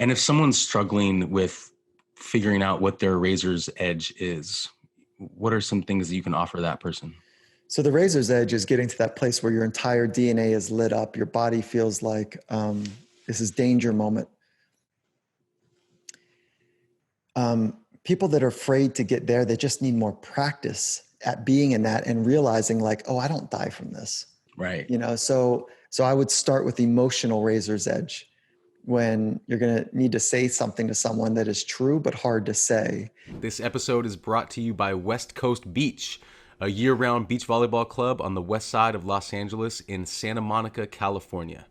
And if someone's struggling with figuring out what their razor's edge is, what are some things that you can offer that person? So the razor's edge is getting to that place where your entire DNA is lit up. Your body feels like this is danger moment. People that are afraid to get there, they just need more practice at being in that and realizing like, oh, I don't die from this. Right. So I would start with emotional razor's edge when you're going to need to say something to someone that is true but hard to say. This episode is brought to you by West Coast Beach, a year-round beach volleyball club on the west side of Los Angeles in Santa Monica, California.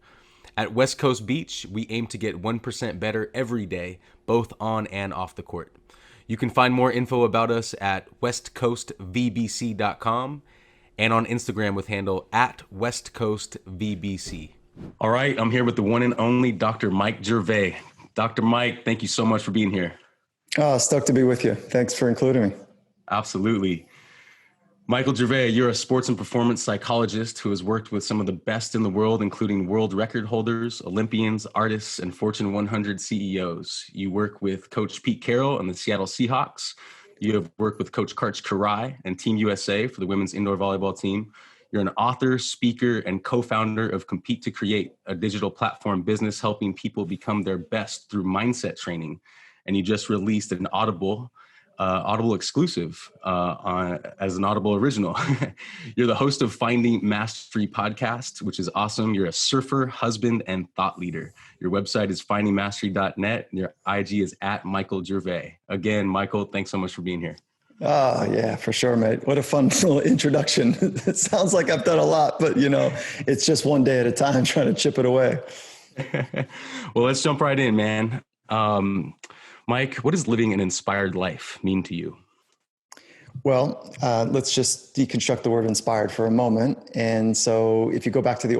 At West Coast Beach, we aim to get 1% better every day, both on and off the court. You can find more info about us at westcoastvbc.com and on Instagram with handle @westcoastvbc. All right, I'm here with the one and only Dr. Mike Gervais. Dr. Mike, thank you so much for being here. Oh, stoked to be with you. Thanks for including me. Absolutely. Michael Gervais, you're a sports and performance psychologist who has worked with some of the best in the world, including world record holders, Olympians, artists, and Fortune 100 CEOs. You work with Coach Pete Carroll and the Seattle Seahawks. You have worked with Coach Karch and Team USA for the women's indoor volleyball team. You're an author, speaker, and co-founder of Compete to Create, a digital platform business helping people become their best through mindset training. And you just released an Audible exclusive as an Audible original. You're the host of Finding Mastery podcast, which is awesome. You're a surfer, husband, and thought leader. Your website is findingmastery.net, and your IG is @MichaelGervais. Again, Michael, thanks so much for being here. Oh, yeah, for sure, mate. What a fun little introduction. It sounds like I've done a lot, but it's just one day at a time trying to chip it away. Well, let's jump right in, man. Mike, what does living an inspired life mean to you? Well, let's just deconstruct the word inspired for a moment. And so if you go back to the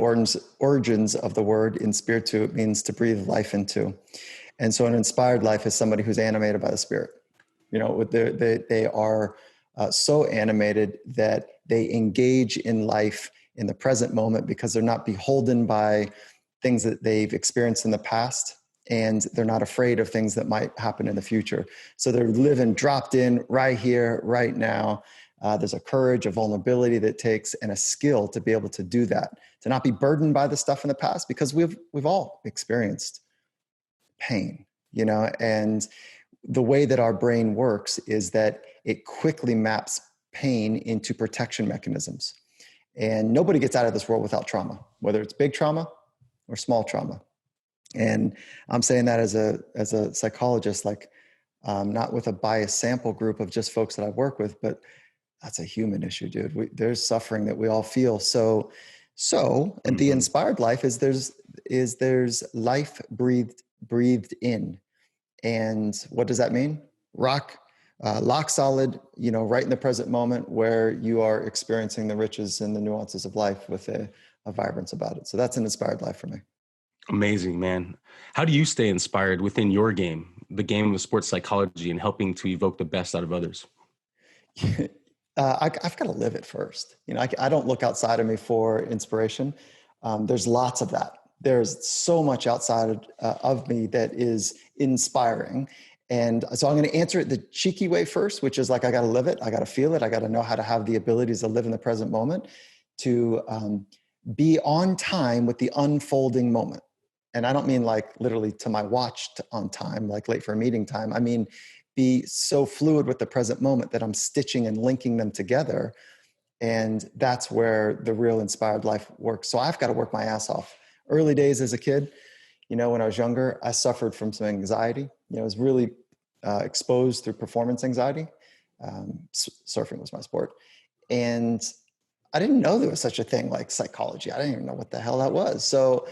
origins of the word inspiritu, it means to breathe life into. And so an inspired life is somebody who's animated by the spirit. They are so animated that they engage in life in the present moment because they're not beholden by things that they've experienced in the past, and they're not afraid of things that might happen in the future. So they're living dropped in right here, right now. There's a courage, a vulnerability that takes, and a skill to be able to do that, to not be burdened by the stuff in the past, because we've all experienced pain, and the way that our brain works is that it quickly maps pain into protection mechanisms. And nobody gets out of this world without trauma, whether it's big trauma or small trauma. And I'm saying that as a psychologist, not with a biased sample group of just folks that I work with, but that's a human issue, dude. There's suffering that we all feel. So, and the inspired life is there's life breathed in. And what does that mean? Lock solid, right in the present moment where you are experiencing the riches and the nuances of life with a vibrance about it. So that's an inspired life for me. Amazing, man. How do you stay inspired within your game, the game of sports psychology, and helping to evoke the best out of others? I've got to live it first. I don't look outside of me for inspiration. There's lots of that. There's so much outside of me that is inspiring. And so I'm going to answer it the cheeky way first, which is I got to live it. I got to feel it. I got to know how to have the abilities to live in the present moment, to be on time with the unfolding moment. And I don't mean literally to my watch on time, late for a meeting time. I mean, be so fluid with the present moment that I'm stitching and linking them together. And that's where the real inspired life works. So I've got to work my ass off. Early days as a kid, when I was younger, I suffered from some anxiety. I was really exposed through performance anxiety. Surfing was my sport. And I didn't know there was such a thing like psychology. I didn't even know what the hell that was. So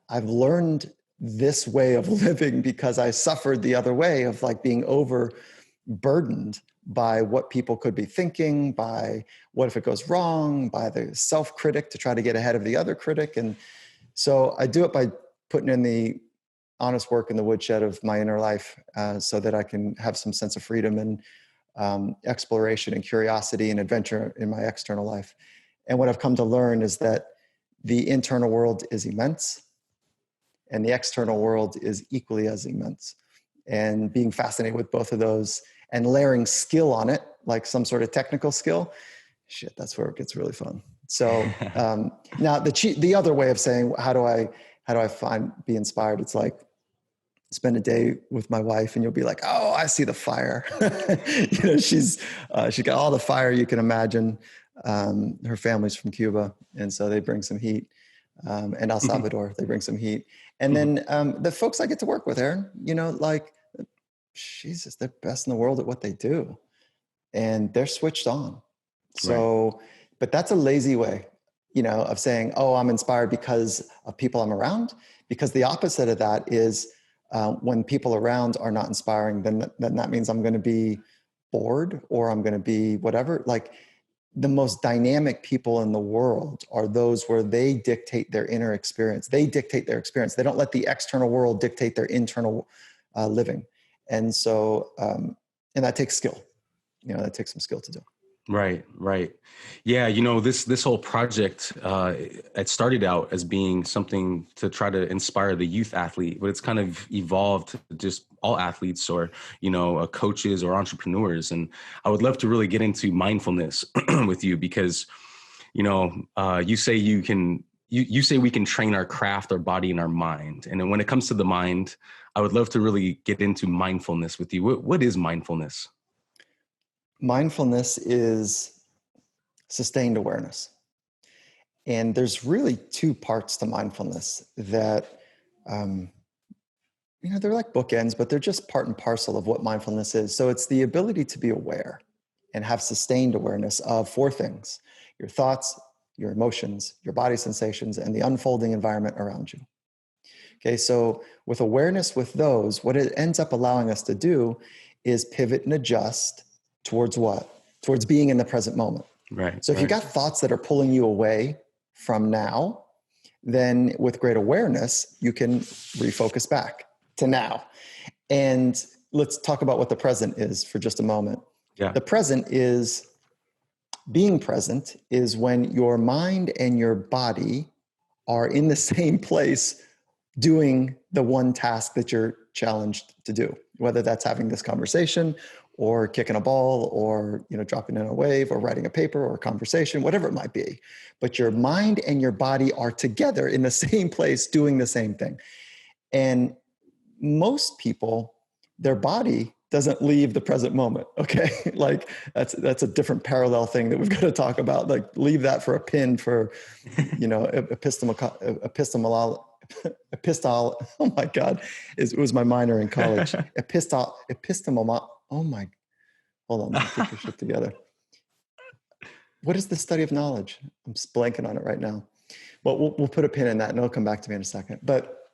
I've learned this way of living because I suffered the other way of being overburdened by what people could be thinking, by what if it goes wrong, by the self-critic to try to get ahead of the other critic. And so I do it by putting in the honest work in the woodshed of my inner life so that I can have some sense of freedom and exploration and curiosity and adventure in my external life. And what I've come to learn is that the internal world is immense and the external world is equally as immense. And being fascinated with both of those and layering skill on it, like some sort of technical skill, shit, that's where it gets really fun. So now the other way of saying, how do I be inspired? It's like, spend a day with my wife and you'll be like, oh, I see the fire. She's got all the fire you can imagine. Her family's from Cuba. And so they bring some heat, and El Salvador, they bring some heat. And then the folks I get to work with, Aaron, like, Jesus, they're best in the world at what they do. And they're switched on. So, right. But that's a lazy way, of saying, oh, I'm inspired because of people I'm around. Because the opposite of that is, when people around are not inspiring, then that means I'm going to be bored or I'm going to be whatever. Like, the most dynamic people in the world are those where they dictate their inner experience. They dictate their experience. They don't let the external world dictate their internal living. And so, and that takes skill. That takes some skill to do. Right. Yeah. This whole project, it started out as being something to try to inspire the youth athlete, but it's kind of evolved to just all athletes or, coaches or entrepreneurs. And I would love to really get into mindfulness with you because, you say you say we can train our craft, our body, and our mind. And then when it comes to the mind, I would love to really get into mindfulness with you. What is mindfulness? Mindfulness is sustained awareness. And there's really two parts to mindfulness that, they're like bookends, but they're just part and parcel of what mindfulness is. So it's the ability to be aware and have sustained awareness of four things: your thoughts, your emotions, your body sensations, and the unfolding environment around you. Okay, so with awareness with those, what it ends up allowing us to do is pivot and adjust towards what? Towards being in the present moment. Right. So if you got thoughts that are pulling you away from now, then with great awareness, you can refocus back to now. And let's talk about what the present is for just a moment. Yeah. The present is, being present is when your mind and your body are in the same place doing the one task that you're challenged to do, whether that's having this conversation or kicking a ball or, dropping in a wave or writing a paper or a conversation, whatever it might be. But your mind and your body are together in the same place doing the same thing. And most people, their body doesn't leave the present moment. Okay. Like that's a different parallel thing that we've got to talk about. Like, leave that for a pin for, epistemol. Oh my God. It was my minor in college. Epistemol. Oh my, hold on. Let me get your shit together. What is the study of knowledge? I'm just blanking on it right now. Well, we'll put a pin in that and it'll come back to me in a second. But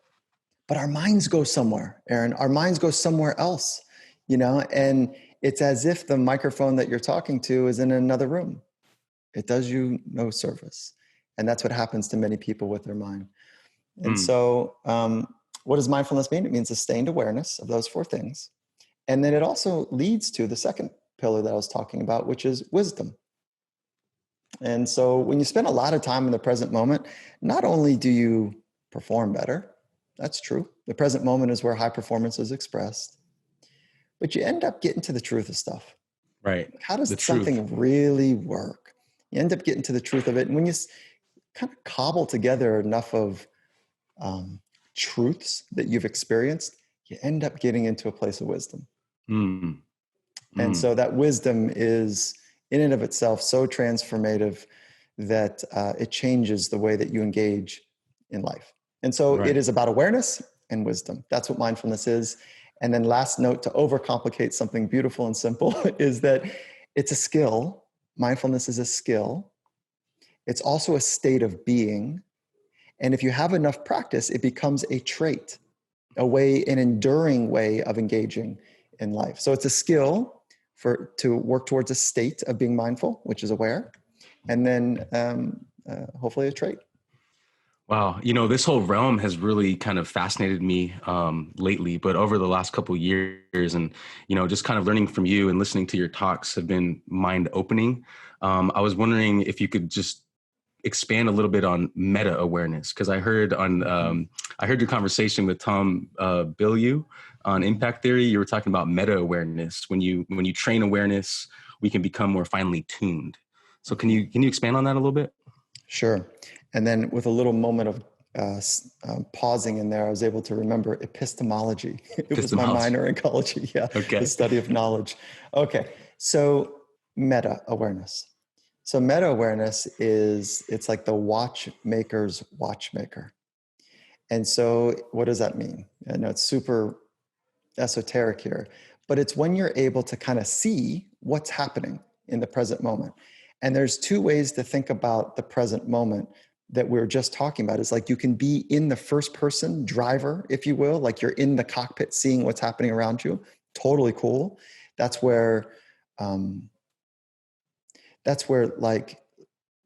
our minds go somewhere, Aaron. Our minds go somewhere else, and it's as if the microphone that you're talking to is in another room. It does you no service. And that's what happens to many people with their mind. And so what does mindfulness mean? It means sustained awareness of those four things. And then it also leads to the second pillar that I was talking about, which is wisdom. And so when you spend a lot of time in the present moment, not only do you perform better, that's true. The present moment is where high performance is expressed, but you end up getting to the truth of stuff. Right. How does something really work? You end up getting to the truth of it. And when you kind of cobble together enough of truths that you've experienced, you end up getting into a place of wisdom. And so that wisdom is in and of itself so transformative that it changes the way that you engage in life. And so It is about awareness and wisdom. That's what mindfulness is. And then last note, to overcomplicate something beautiful and simple, is that it's a skill. Mindfulness is a skill. It's also a state of being. And if you have enough practice, it becomes a trait, an enduring way of engaging in life. So it's a skill to work towards a state of being mindful, which is aware, and then hopefully a trait. Wow. This whole realm has really kind of fascinated me lately, but over the last couple of years and, just kind of learning from you and listening to your talks have been mind opening. I was wondering if you could just expand a little bit on meta awareness? Because I heard your conversation with Tom Bilyeu on Impact Theory. You were talking about meta awareness. When you train awareness, we can become more finely tuned. So can you expand on that a little bit? Sure. And then with a little moment of pausing in there, I was able to remember epistemology. It was my minor in college. Yeah. Okay. The study of knowledge. Okay. So meta awareness. So meta awareness it's like the watchmaker's watchmaker. And so what does that mean? I know it's super esoteric here, but it's when you're able to kind of see what's happening in the present moment. And there's two ways to think about the present moment that we were just talking about. Is like you can be in the first person driver, if you will, like you're in the cockpit seeing what's happening around you. Totally cool. That's where like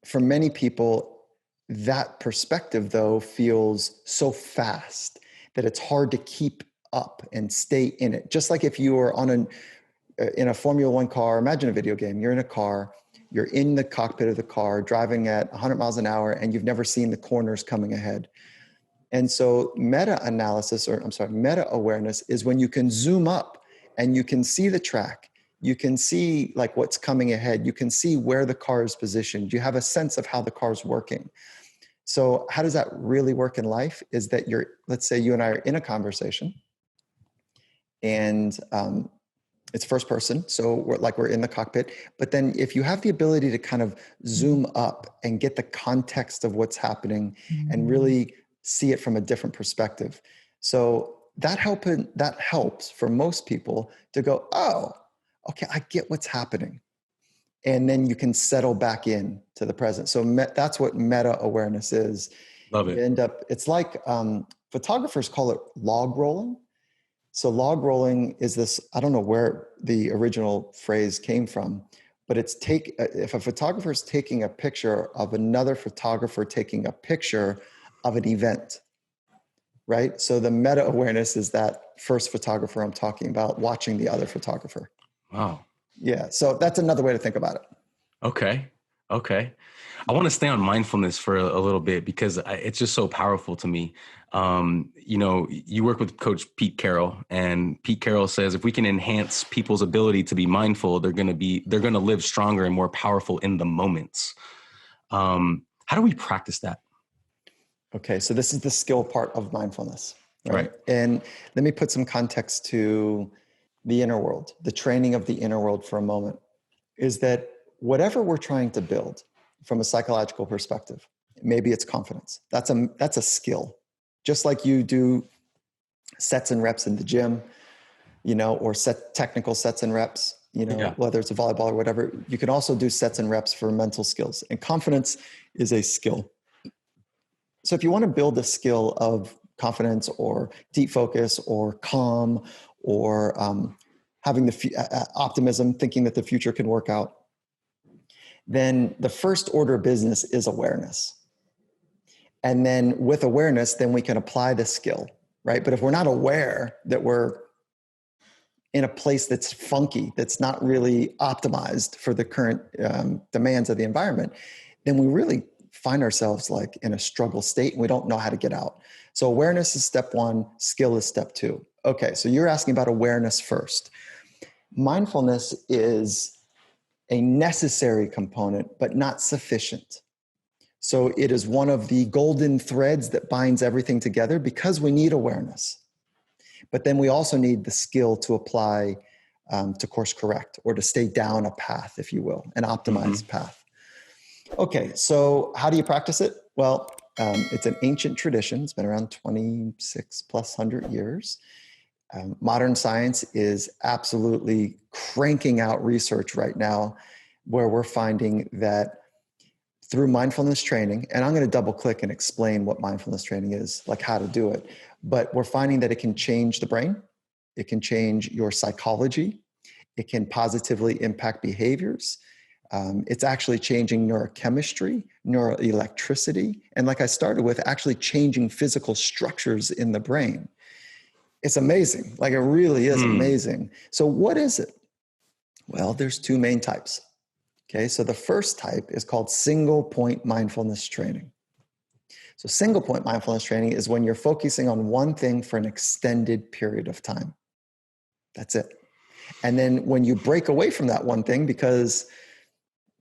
for many people, that perspective though feels so fast that it's hard to keep up and stay in it. Just like if you were in a Formula One car, imagine a video game, you're in a car, you're in the cockpit of the car, driving at 100 miles an hour, and you've never seen the corners coming ahead. And so meta awareness is when you can zoom up and you can see the track. You can see like what's coming ahead. You can see where the car is positioned. You have a sense of how the car is working. So how does that really work in life? Is that let's say you and I are in a conversation and it's first person. So we're in the cockpit, but then if you have the ability to kind of zoom up and get the context of what's happening and really see it from a different perspective. So that helps for most people to go, oh, okay, I get what's happening. And then you can settle back in to the present. So that's what meta awareness is. Love it. It's like photographers call it log rolling. So log rolling is this, I don't know where the original phrase came from, but it's if a photographer is taking a picture of another photographer taking a picture of an event, right? So the meta awareness is that first photographer I'm talking about watching the other photographer. Wow. Yeah. So that's another way to think about it. Okay. I want to stay on mindfulness for a little bit because it's just so powerful to me. You work with Coach Pete Carroll, and Pete Carroll says if we can enhance people's ability to be mindful, they're going to live stronger and more powerful in the moments. How do we practice that? Okay, so this is the skill part of mindfulness, right? And let me put some context to the inner world, the training of the inner world for a moment, is that whatever we're trying to build from a psychological perspective, maybe it's confidence. That's a skill. Just like you do sets and reps in the gym, or technical sets and reps, whether it's a volleyball or whatever, you can also do sets and reps for mental skills. And confidence is a skill. So if you want to build a skill of confidence or deep focus or calm or having the optimism, thinking that the future can work out, then the first order of business is awareness. And then with awareness, then we can apply the skill, right? But if we're not aware that we're in a place that's funky, that's not really optimized for the current demands of the environment, then we really find ourselves like in a struggle state and we don't know how to get out. So awareness is step one, skill is step two. Okay, so you're asking about awareness first. Mindfulness is a necessary component, but not sufficient. So it is one of the golden threads that binds everything together because we need awareness. But then we also need the skill to apply, to course correct, or to stay down a path, if you will, an optimized path. Okay, so how do you practice it? Well, it's an ancient tradition. It's been around 26 plus 100 years. Modern science is absolutely cranking out research right now where we're finding that through mindfulness training, and I'm going to double click and explain what mindfulness training is, like how to do it, but we're finding that it can change the brain. It can change your psychology. It can positively impact behaviors. It's actually changing neurochemistry, neuroelectricity, and like I started with, actually changing physical structures in the brain. It's amazing. Like it really is amazing. So what is it? Well, there's two main types. Okay, so the first type is called single point mindfulness training. So single point mindfulness training is when you're focusing on one thing for an extended period of time. That's it. And then when you break away from that one thing, because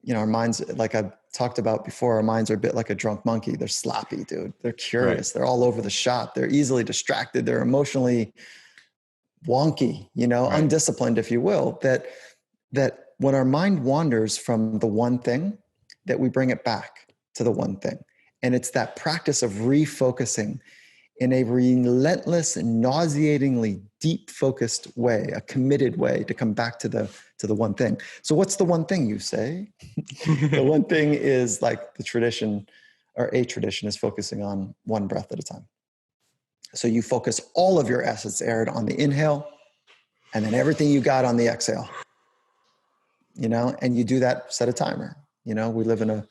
our minds, like I've talked about before, our minds are a bit like a drunk monkey. They're sloppy, dude. They're curious. Right. They're all over the shop. They're easily distracted. They're emotionally wonky, right. Undisciplined, if you will, that when our mind wanders from the one thing, that we bring it back to the one thing. And it's that practice of refocusing in a relentless, nauseatingly deep focused way, a committed way to come back to the one thing. So what's the one thing, you say? The one thing is like the tradition, or a tradition, is focusing on one breath at a time. So you focus all of your essence aired on the inhale, and then everything you got on the exhale. And you do that, set a timer. We live in a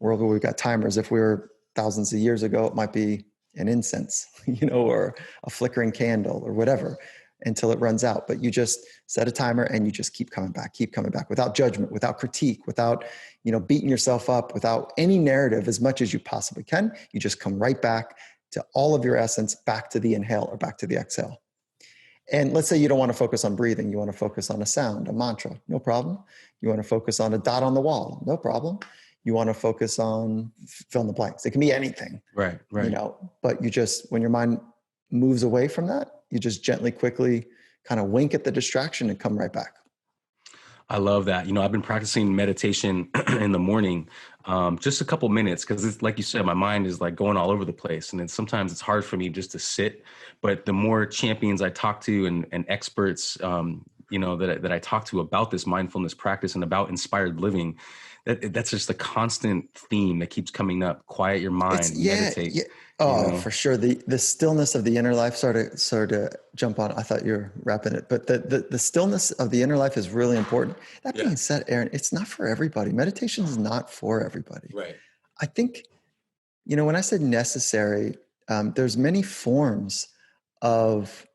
world where we've got timers. If we were thousands of years ago, it might be an incense, or a flickering candle or whatever, until it runs out. But you just set a timer and you just keep coming back without judgment, without critique, without, beating yourself up, without any narrative, as much as you possibly can. You just come right back to all of your essence, back to the inhale or back to the exhale. And let's say you don't want to focus on breathing. You want to focus on a sound, a mantra, no problem. You want to focus on a dot on the wall, no problem. You want to focus on fill in the blanks. It can be anything. Right. But you just, when your mind moves away from that, you just gently, quickly kind of wink at the distraction and come right back. I love that. I've been practicing meditation in the morning, just a couple minutes, because it's like you said, my mind is like going all over the place. And then sometimes it's hard for me just to sit. But the more champions I talk to and experts, that I talk to about this mindfulness practice and about inspired living, that's just a constant theme that keeps coming up. Quiet your mind, meditate. Yeah. Oh, for sure. The stillness of the inner life, sorry to jump on. I thought you were wrapping it, but the stillness of the inner life is really important. That being said, Aaron, it's not for everybody. Meditation is not for everybody. Right. I think, when I said necessary, there's many forms of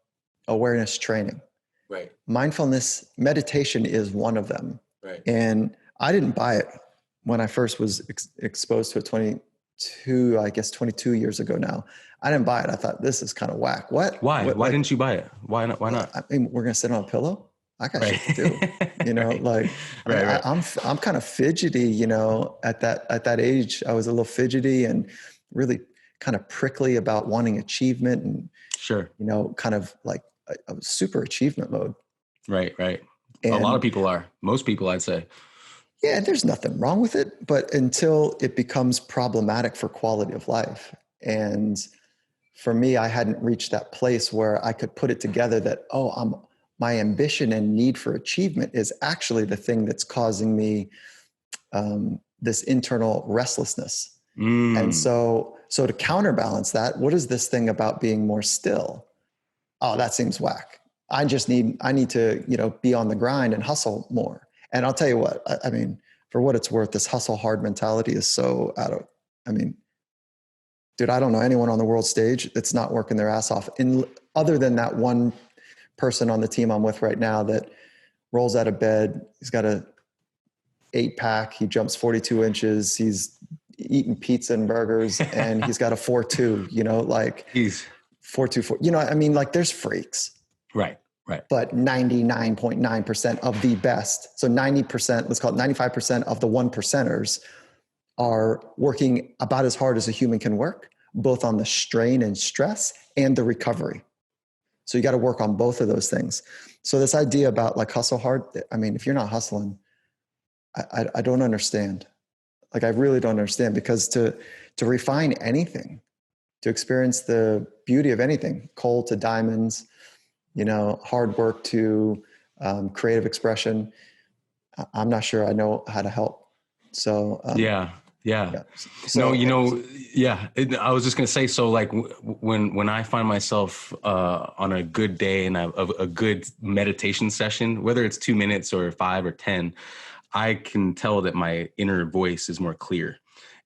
awareness training. Right. Mindfulness meditation is one of them. Right. And I didn't buy it when I first was exposed to it 22 years ago now. I didn't buy it. I thought, this is kind of whack. What? Why? Why didn't you buy it? Why not? I mean, we're going to sit on a pillow? I got shit to do, Right. I'm kind of fidgety, at that age. I was a little fidgety and really kind of prickly about wanting achievement and, sure, kind of like a super achievement mode. Right. And a lot of people are. Most people, I'd say. Yeah, there's nothing wrong with it, but until it becomes problematic for quality of life. And for me, I hadn't reached that place where I could put it together that, my ambition and need for achievement is actually the thing that's causing me this internal restlessness. And so to counterbalance that, what is this thing about being more still? Oh, that seems whack. I need to, be on the grind and hustle more. And I'll tell you what, I mean, for what it's worth, this hustle hard mentality is so dude, I don't know anyone on the world stage that's not working their ass off, other than that one person on the team I'm with right now that rolls out of bed. He's got a 8-pack. He jumps 42 inches. He's eating pizza and burgers, and he's got a 4.2, he's 4.24. There's freaks. Right. But 99.9% of the best, so 90%, let's call it 95% of the 1%ers are working about as hard as a human can work, both on the strain and stress and the recovery. So you got to work on both of those things. So this idea about hustle hard, if you're not hustling, I don't understand. I really don't understand, because to refine anything, to experience the beauty of anything, coal to diamonds, hard work to creative expression, I'm not sure I know how to help. So yeah. So, I was just going to say, so when I find myself on a good day and a good meditation session, whether it's 2 minutes or 5 or 10, I can tell that my inner voice is more clear,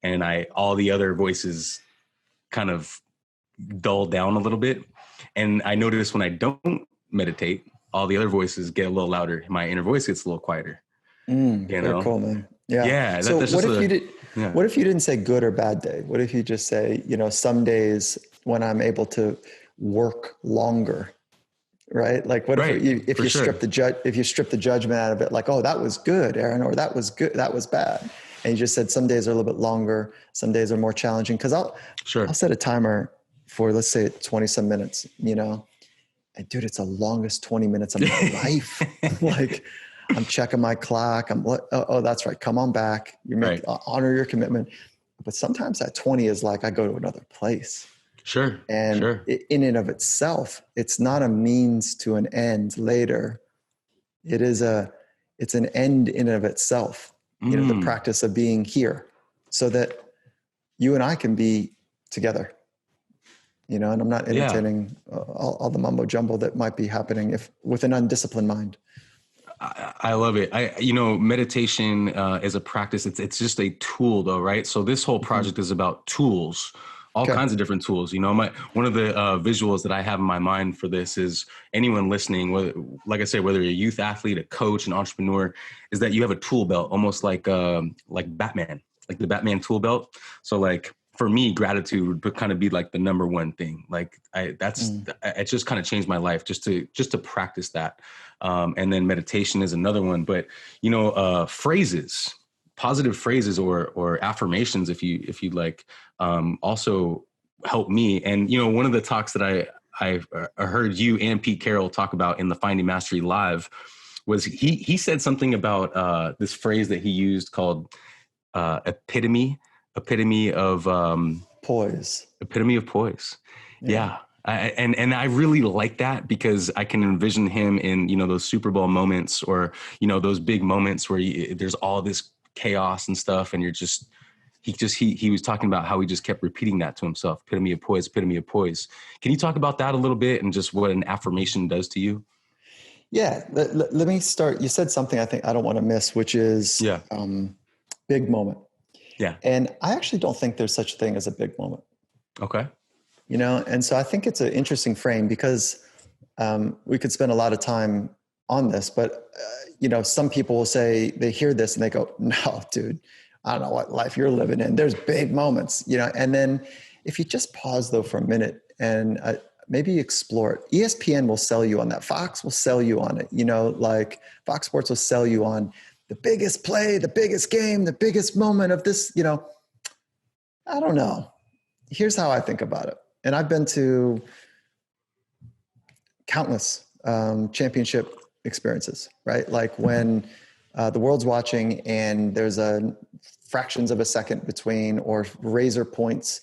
and all the other voices kind of dull down a little bit. And I notice when I don't meditate, all the other voices get a little louder. My inner voice gets a little quieter. Very cool, man. Yeah. Yeah, So that's what just if you did, yeah. what if you didn't say good or bad day? What if you just say, some days when I'm able to work longer, right? Like what Right, if for you strip sure. the judgment out of it, like, oh, that was good, Aaron, or that was good, that was bad. And you just said some days are a little bit longer, some days are more challenging. Cause I'll Sure. set a timer for, let's say 20 some minutes, and dude, it's the longest 20 minutes of my life. Like I'm checking my clock. Oh, that's right. Come on back. Right. Honor your commitment. But sometimes that 20 is like, I go to another place. Sure. And Sure. in and of itself, it's not a means to an end later. It's an end in and of itself, the practice of being here so that you and I can be together, and I'm not Yeah. entertaining all the mumbo jumbo that might be happening with an undisciplined mind. I love it. Meditation is a practice. It's just a tool though, right? So this whole project is about tools, all Okay. kinds of different tools. One of the visuals that I have in my mind for this is anyone listening, whether, like I said, whether you're a youth athlete, a coach, an entrepreneur, is that you have a tool belt, almost like Batman, like the Batman tool belt. So like for me, gratitude would kind of be like the number one thing. Like it just kind of changed my life just to practice that. And then meditation is another one, but phrases, positive phrases or affirmations, if you like, also help me. And, one of the talks that I heard you and Pete Carroll talk about in the Finding Mastery Live was he said something about this phrase that he used called epitome of Poise. epitome of poise. Yeah. And I really like that because I can envision him in, those Super Bowl moments or, those big moments where there's all this chaos and stuff. And he was talking about how he just kept repeating that to himself. Epitome of poise, epitome of poise. Can you talk about that a little bit and just what an affirmation does to you? Yeah. Let me start. You said something I think I don't want to miss, which is big moment. Yeah. And I actually don't think there's such a thing as a big moment. Okay. And so I think it's an interesting frame because we could spend a lot of time on this, but some people will say they hear this and they go, no, dude, I don't know what life you're living in. There's big moments, and then if you just pause though for a minute and maybe explore it. ESPN will sell you on that. Fox will sell you on it. Like Fox Sports will sell you on the biggest play, the biggest game, the biggest moment of this, I don't know. Here's how I think about it. And I've been to countless championship experiences, right? Like when the world's watching and there's a fractions of a second between or razor points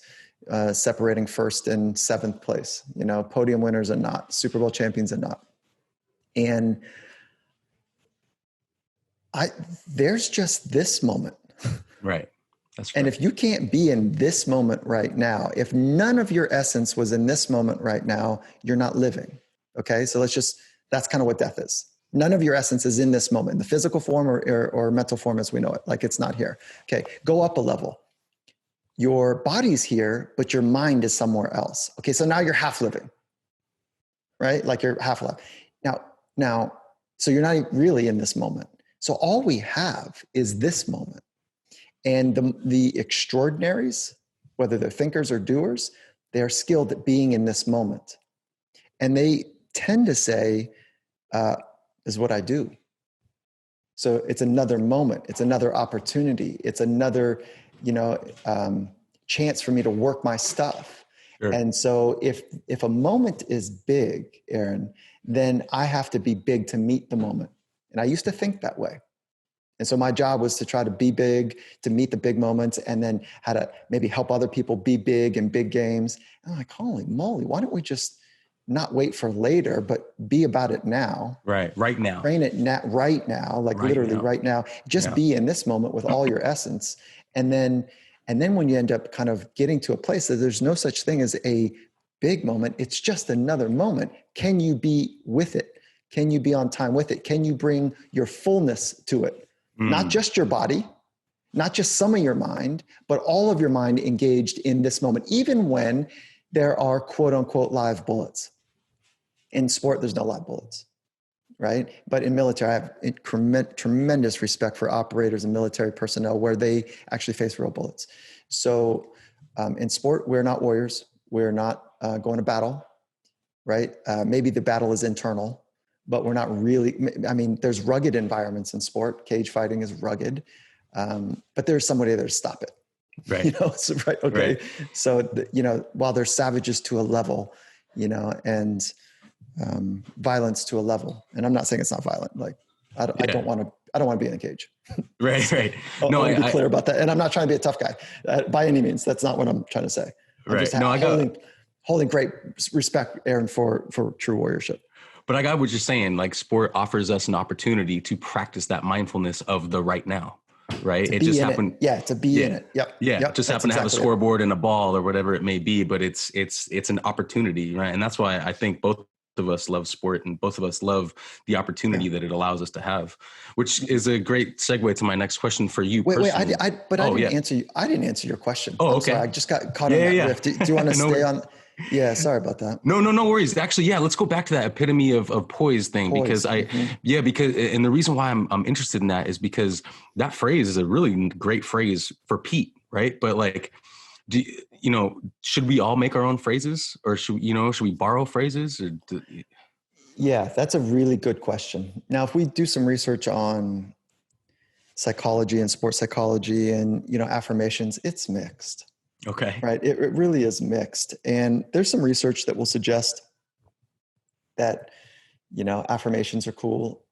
separating first and seventh place, podium winners and not, Super Bowl champions and not. And there's just this moment. Right. That's right. And if you can't be in this moment right now, if none of your essence was in this moment right now, you're not living. Okay. So that's kind of what death is. None of your essence is in this moment, in the physical form or mental form as we know it. Like it's not here. Okay. Go up a level. Your body's here, but your mind is somewhere else. Okay. So now you're half living, right? Like you're half alive. Now, so you're not really in this moment. So all we have is this moment. And the extraordinaries, whether they're thinkers or doers, they are skilled at being in this moment. And they tend to say, is what I do. So it's another moment. It's another opportunity. It's another, chance for me to work my stuff. Sure. And so if a moment is big, Aaron, then I have to be big to meet the moment. And I used to think that way. And so my job was to try to be big, to meet the big moments, and then how to maybe help other people be big in big games. And I'm like, holy moly, why don't we just not wait for later, but be about it now? Right. Right now. Train it right now, like right literally now. Right now. Just be in this moment with all your essence. And then when you end up kind of getting to a place that there's no such thing as a big moment, it's just another moment. Can you be with it? Can you be on time with it? Can you bring your fullness to it? Not just your body, not just some of your mind, but all of your mind engaged in this moment, even when there are quote unquote live bullets. In sport, there's no live bullets, right? But in military, I have tremendous respect for operators and military personnel where they actually face real bullets. So in sport, we're not warriors. We're not going to battle, right? Maybe the battle is internal, but we're not really, I mean, there's rugged environments in sport. Cage fighting is rugged, but there's somebody there to stop it. Right. You know, so, right. Okay. Right. So, you know, while they're savages to a level, you know, and violence to a level, and I'm not saying it's not violent. Like, I don't want to be in a cage. Right. So, Right. I want to be clear about that. And I'm not trying to be a tough guy by any means. That's not what I'm trying to say. I'm right. just holding great respect, Aaron, for true warriorship. But I got what you're saying. Like, sport offers us an opportunity to practice that mindfulness of the right now. Right. It just happened. To be in it. Yep. Yeah. Yep. Just happen to have a scoreboard and a ball or whatever it may be, but it's an opportunity. Right. And that's why I think both of us love sport and both of us love the opportunity that it allows us to have, which is a great segue to my next question for you. Wait, I didn't answer you. I didn't answer your question. Oh, I'm okay. sorry. I just got caught on that riff. Do you want to stay on? Yeah, sorry about that. No worries. Actually, yeah, let's go back to that epitome of poise thing, because and the reason why I'm interested in that is because that phrase is a really great phrase for Pete, right? But like, should we all make our own phrases, or should we borrow phrases? Yeah, that's a really good question. Now, if we do some research on psychology and sports psychology and, affirmations, it's mixed. Okay. Right. It really is mixed. And there's some research that will suggest that, affirmations are cool.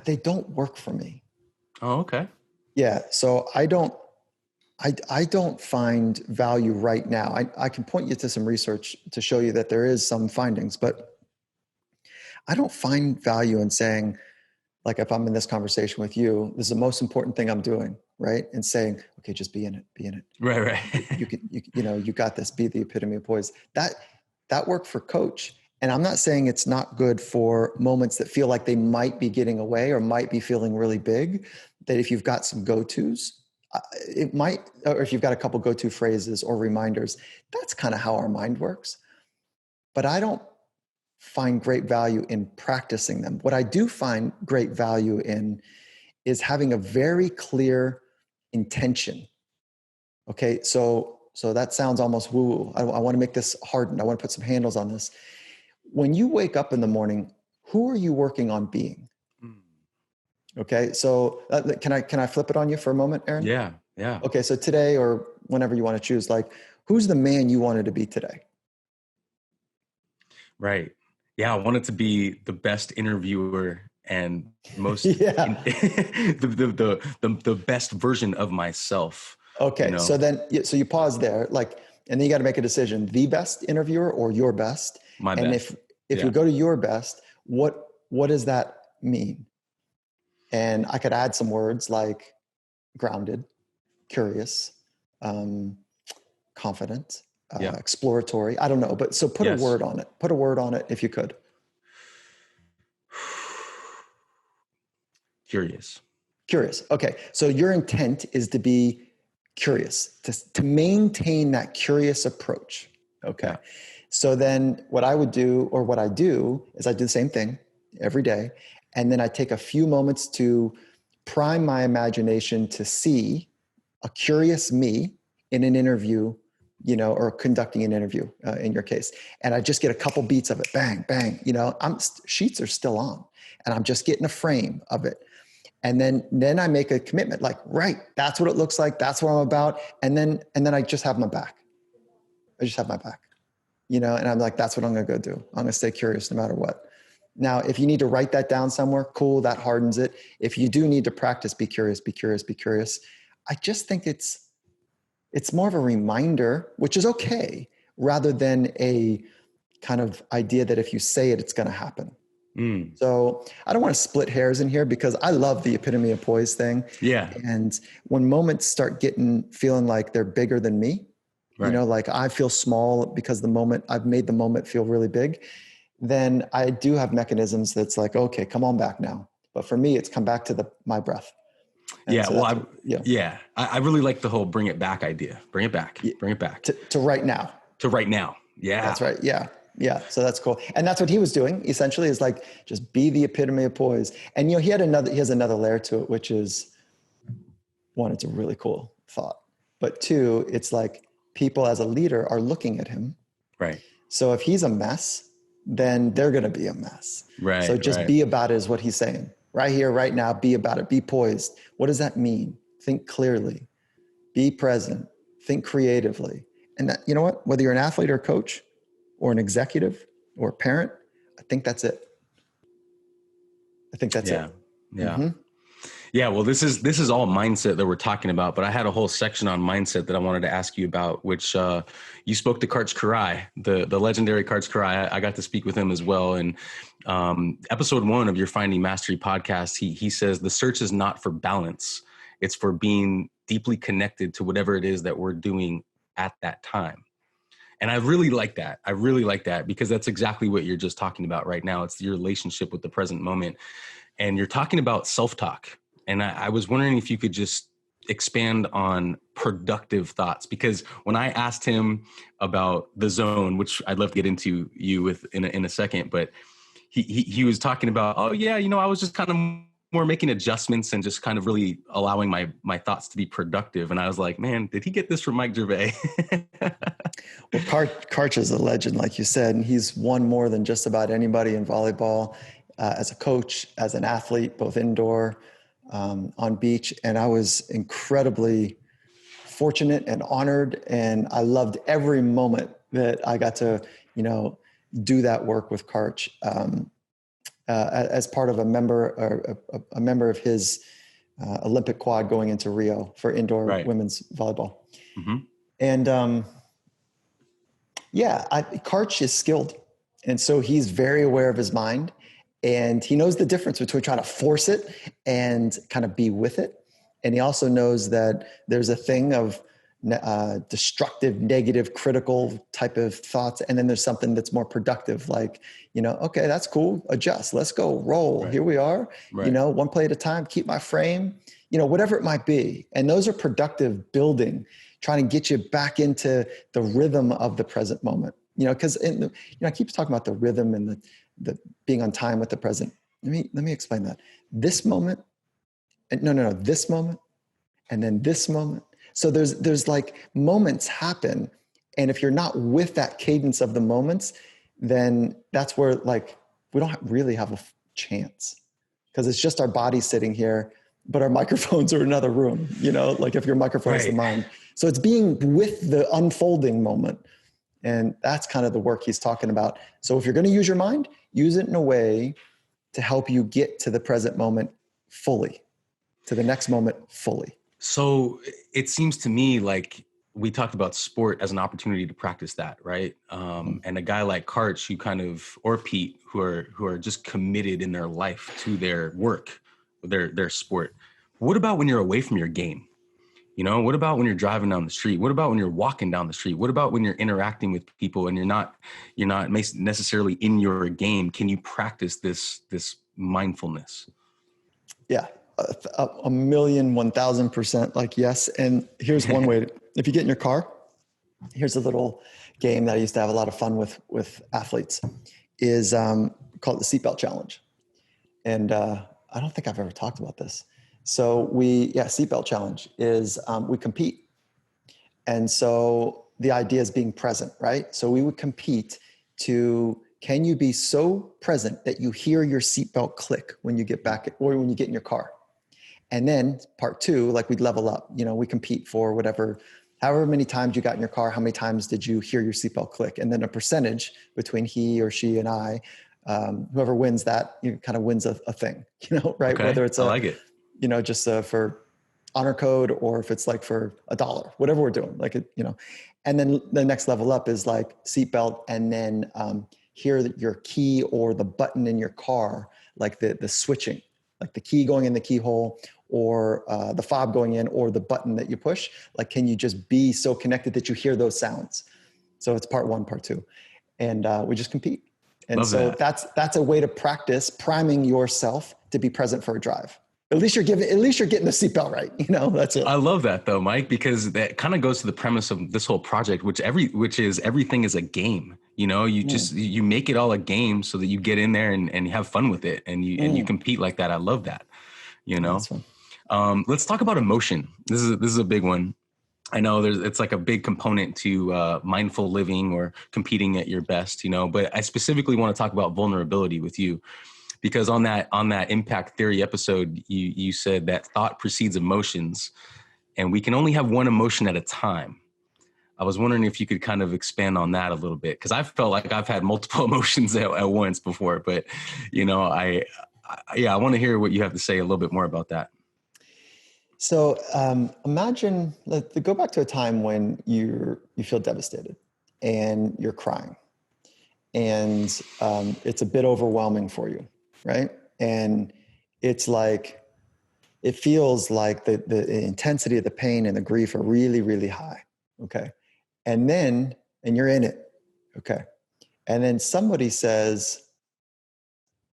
They don't work for me. Oh, okay. Yeah. So I don't find value right now. I can point you to some research to show you that there is some findings, but I don't find value in saying, like, if I'm in this conversation with you, this is the most important thing I'm doing, right? And saying, okay, just be in it. Right. You got this, be the epitome of poise. That worked for Coach. And I'm not saying it's not good for moments that feel like they might be getting away or might be feeling really big, that if you've got some go-tos, it might, or if you've got a couple go-to phrases or reminders, that's kind of how our mind works. But I don't find great value in practicing them. What I do find great value in is having a very clear intention. Okay, so that sounds almost woo-woo. I want to make this hardened. I want to put some handles on this. When you wake up in the morning, who are you working on being? Okay, so can I flip it on you for a moment, Aaron? Yeah. Okay, so today or whenever you want to choose, like, who's the man you wanted to be today? Right. Yeah, I wanted to be the best interviewer and most the best version of myself. Okay, so you pause there, like, and then you got to make a decision: the best interviewer or your best. My and best. if you go to your best, what does that mean? And I could add some words like grounded, curious, confident, exploratory. I don't know, but so put a word on it. Put a word on it if you could. Curious. Okay. So your intent is to be curious, to maintain that curious approach. Okay. Yeah. So then what I would do, or what I do, is I do the same thing every day. And then I take a few moments to prime my imagination to see a curious me in an interview, or conducting an interview in your case. And I just get a couple beats of it. Bang, bang. Sheets are still on and I'm just getting a frame of it. And then I make a commitment, like, right, that's what it looks like. That's what I'm about. And then I just have my back. And I'm like, that's what I'm going to go do. I'm going to stay curious no matter what. Now, if you need to write that down somewhere, cool, that hardens it. If you do need to practice, be curious. I just think it's more of a reminder, which is okay, rather than a kind of idea that if you say it, it's going to happen. So I don't want to split hairs in here, because I love the epitome of poise thing. Yeah. And when moments start feeling like they're bigger than me, right. Like I feel small because I've made the moment feel really big, then I do have mechanisms that's like, okay, come on back now. But for me, it's come back to my breath. And I really like the whole bring it back idea. Bring it back. To right now. Yeah. That's right. Yeah. Yeah. So that's cool. And that's what he was doing essentially, is like, just be the epitome of poise. And, he has another layer to it, which is, one, it's a really cool thought, but two, it's like people as a leader are looking at him. Right. So if he's a mess, then they're going to be a mess. Right. So just be about it is what he's saying right here, right now. Be about it. Be poised. What does that mean? Think clearly, be present, think creatively. And that, you know what, whether you're an athlete or a coach or an executive or a parent, I think that's it. I think that's it. Yeah. Mm-hmm. Yeah. Well, this is all mindset that we're talking about, but I had a whole section on mindset that I wanted to ask you about, which you spoke to Karch, the legendary Karch. I got to speak with him as well. And episode 1 of your Finding Mastery podcast, he says the search is not for balance. It's for being deeply connected to whatever it is that we're doing at that time. And I really like that. Because that's exactly what you're just talking about right now. It's your relationship with the present moment. And you're talking about self-talk. And I was wondering if you could just expand on productive thoughts, because when I asked him about the zone, which I'd love to get into you with in a second, but he was talking about, oh yeah, I was just kind of more making adjustments and just kind of really allowing my thoughts to be productive. And I was like, man, did he get this from Mike Gervais? Well, Karch is a legend, like you said, and he's won more than just about anybody in volleyball, as a coach, as an athlete, both indoor, on beach. And I was incredibly fortunate and honored. And I loved every moment that I got to, do that work with Karch, as part of a member of his Olympic quad going into Rio for indoor women's volleyball. Mm-hmm. And Karch is skilled. And so he's very aware of his mind. And he knows the difference between trying to force it and kind of be with it. And he also knows that there's a thing of destructive, negative, critical type of thoughts. And then there's something that's more productive, like, okay, that's cool. Adjust. Let's go. Roll. Right. Here we are. Right. One play at a time. Keep my frame. Whatever it might be. And those are productive building, trying to get you back into the rhythm of the present moment. Because I keep talking about the rhythm and the being on time with the present. Let me explain that. This moment, and no, this moment, and then this moment. So there's like moments happen, and if you're not with that cadence of the moments, then that's where like we don't really have a chance, because it's just our body sitting here, but our microphones are in another room. Like if your microphone is the mind. So it's being with the unfolding moment. And that's kind of the work he's talking about. So if you're going to use your mind, use it in a way to help you get to the present moment fully, to the next moment fully. So it seems to me like we talked about sport as an opportunity to practice that, right? And a guy like Karch, or Pete, who are just committed in their life to their work, their sport. What about when you're away from your game? What about when you're driving down the street? What about when you're walking down the street? What about when you're interacting with people and you're not necessarily in your game? Can you practice this mindfulness? Yeah, 1,000,000%, like yes. And here's one way if you get in your car, here's a little game that I used to have a lot of fun with athletes, is called the Seatbelt Challenge. And I don't think I've ever talked about this. So Seatbelt Challenge is we compete. And so the idea is being present, right? So we would compete can you be so present that you hear your seatbelt click when you get back or when you get in your car? And then part 2, like we'd level up, we compete for however many times you got in your car, how many times did you hear your seatbelt click? And then a percentage between he or she and I, whoever wins that, kind of wins a thing, right? Okay. Whether it's I like it. Just for honor code, or if it's like for $1, whatever we're doing, like it, and then the next level up is like seatbelt, and then hear your key or the button in your car, like the switching, like the key going in the keyhole, or the fob going in, or the button that you push. Like, can you just be so connected that you hear those sounds? So it's part 1, part 2, and we just compete. And Love so that. That's a way to practice priming yourself to be present for a drive. At least you're getting the seatbelt right. That's it. I love that though, Mike, because that kind of goes to the premise of this whole project, which is everything is a game. You make it all a game so that you get in there and have fun with it, and you compete like that. I love that. That's fun. Let's talk about emotion. This is a big one. I know it's like a big component to mindful living or competing at your best, but I specifically want to talk about vulnerability with you, because on that impact theory episode, you said that thought precedes emotions and we can only have one emotion at a time. I was wondering if you could kind of expand on that a little bit, because I felt like I've had multiple emotions at once before, but I want to hear what you have to say a little bit more about that. So imagine, go back to a time when you feel devastated and you're crying, and it's a bit overwhelming for you, right? And it's like, it feels like the intensity of the pain and the grief are really, really high, okay? And you're in it, okay? And then somebody says,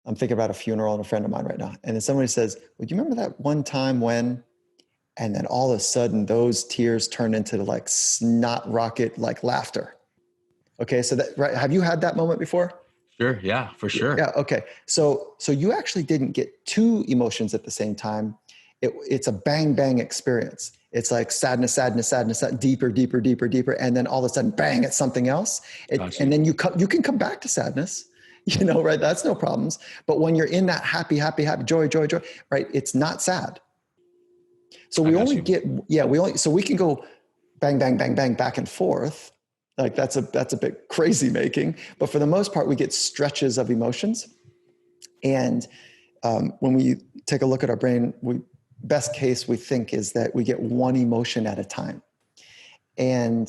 I'm thinking about a funeral and a friend of mine right now, and then somebody says, well, do you remember that one time when... And then all of a sudden those tears turn into like snot rocket, like laughter. Okay. So right. Have you had that moment before? Sure. Yeah, for sure. Yeah. Okay. So you actually didn't get two emotions at the same time. It's a bang, bang experience. It's like sadness, deeper. And then all of a sudden, bang, it's something else. And then you can come back to sadness, right? That's no problems. But when you're in that happy, joy, right? It's not sad. So we can go bang, back and forth. Like that's a bit crazy making, but for the most part, we get stretches of emotions. And when we take a look at our brain, best case we think is that we get one emotion at a time. And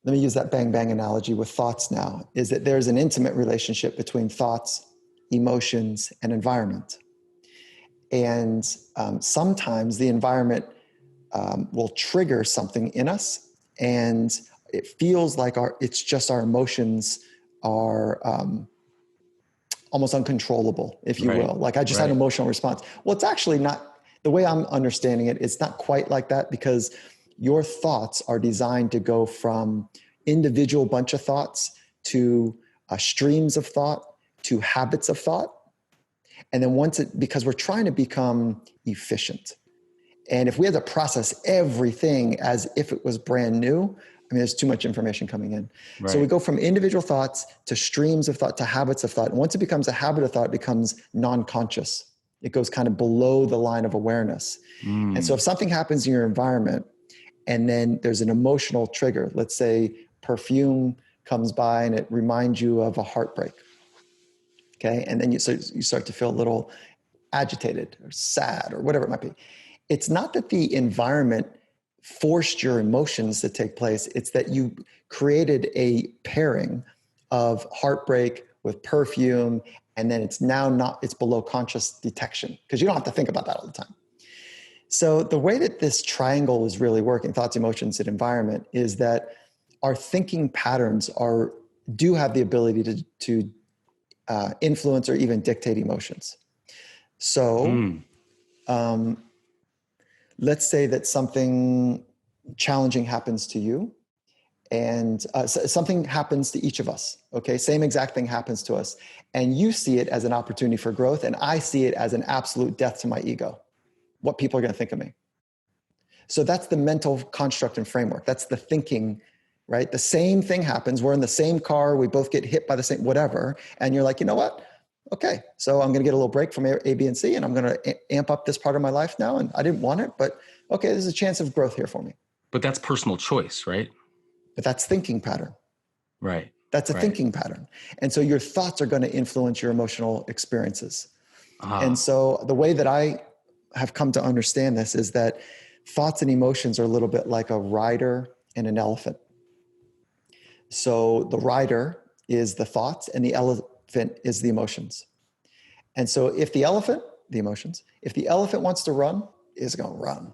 let me use that bang, analogy with thoughts now, is that there's an intimate relationship between thoughts, emotions, and environment. And sometimes the environment will trigger something in us, and it feels like it's just our emotions are almost uncontrollable, if you will. Like I just had an emotional response. Well, it's actually not, the way I'm understanding it, it's not quite like that, because your thoughts are designed to go from individual bunch of thoughts to streams of thought to habits of thought. And then because we're trying to become efficient. And if we had to process everything as if it was brand new, there's too much information coming in. Right. So we go from individual thoughts to streams of thought to habits of thought. And once it becomes a habit of thought, it becomes non-conscious. It goes kind of below the line of awareness. And so if something happens in your environment and then there's an emotional trigger, let's say perfume comes by and it reminds you of a heartbreak. Okay. And then you start to feel a little agitated or sad or whatever it might be. It's not that the environment forced your emotions to take place. It's that you created a pairing of heartbreak with perfume. And then it's below conscious detection, because you don't have to think about that all the time. So the way that this triangle is really working, thoughts, emotions, and environment, is that our thinking patterns do have the ability to influence or even dictate emotions. So let's say that something challenging happens to you, and something happens to each of us. Okay, same exact thing happens to us, and you see it as an opportunity for growth, and I see it as an absolute death to my ego. What people are going to think of me. So that's the mental construct and framework. That's the thinking, right? The same thing happens. We're in the same car. We both get hit by the same whatever. And you're like, you know what? Okay, so I'm going to get a little break from A, B, and C, and I'm going to amp up this part of my life now. And I didn't want it, but okay, there's a chance of growth here for me. But that's personal choice, right? But that's thinking pattern. Right. That's a thinking pattern. And so your thoughts are going to influence your emotional experiences. And so the way that I have come to understand this is that thoughts and emotions are a little bit like a rider and an elephant. So the rider is the thoughts and the elephant is the emotions. And so if the elephant wants to run, it's going to run.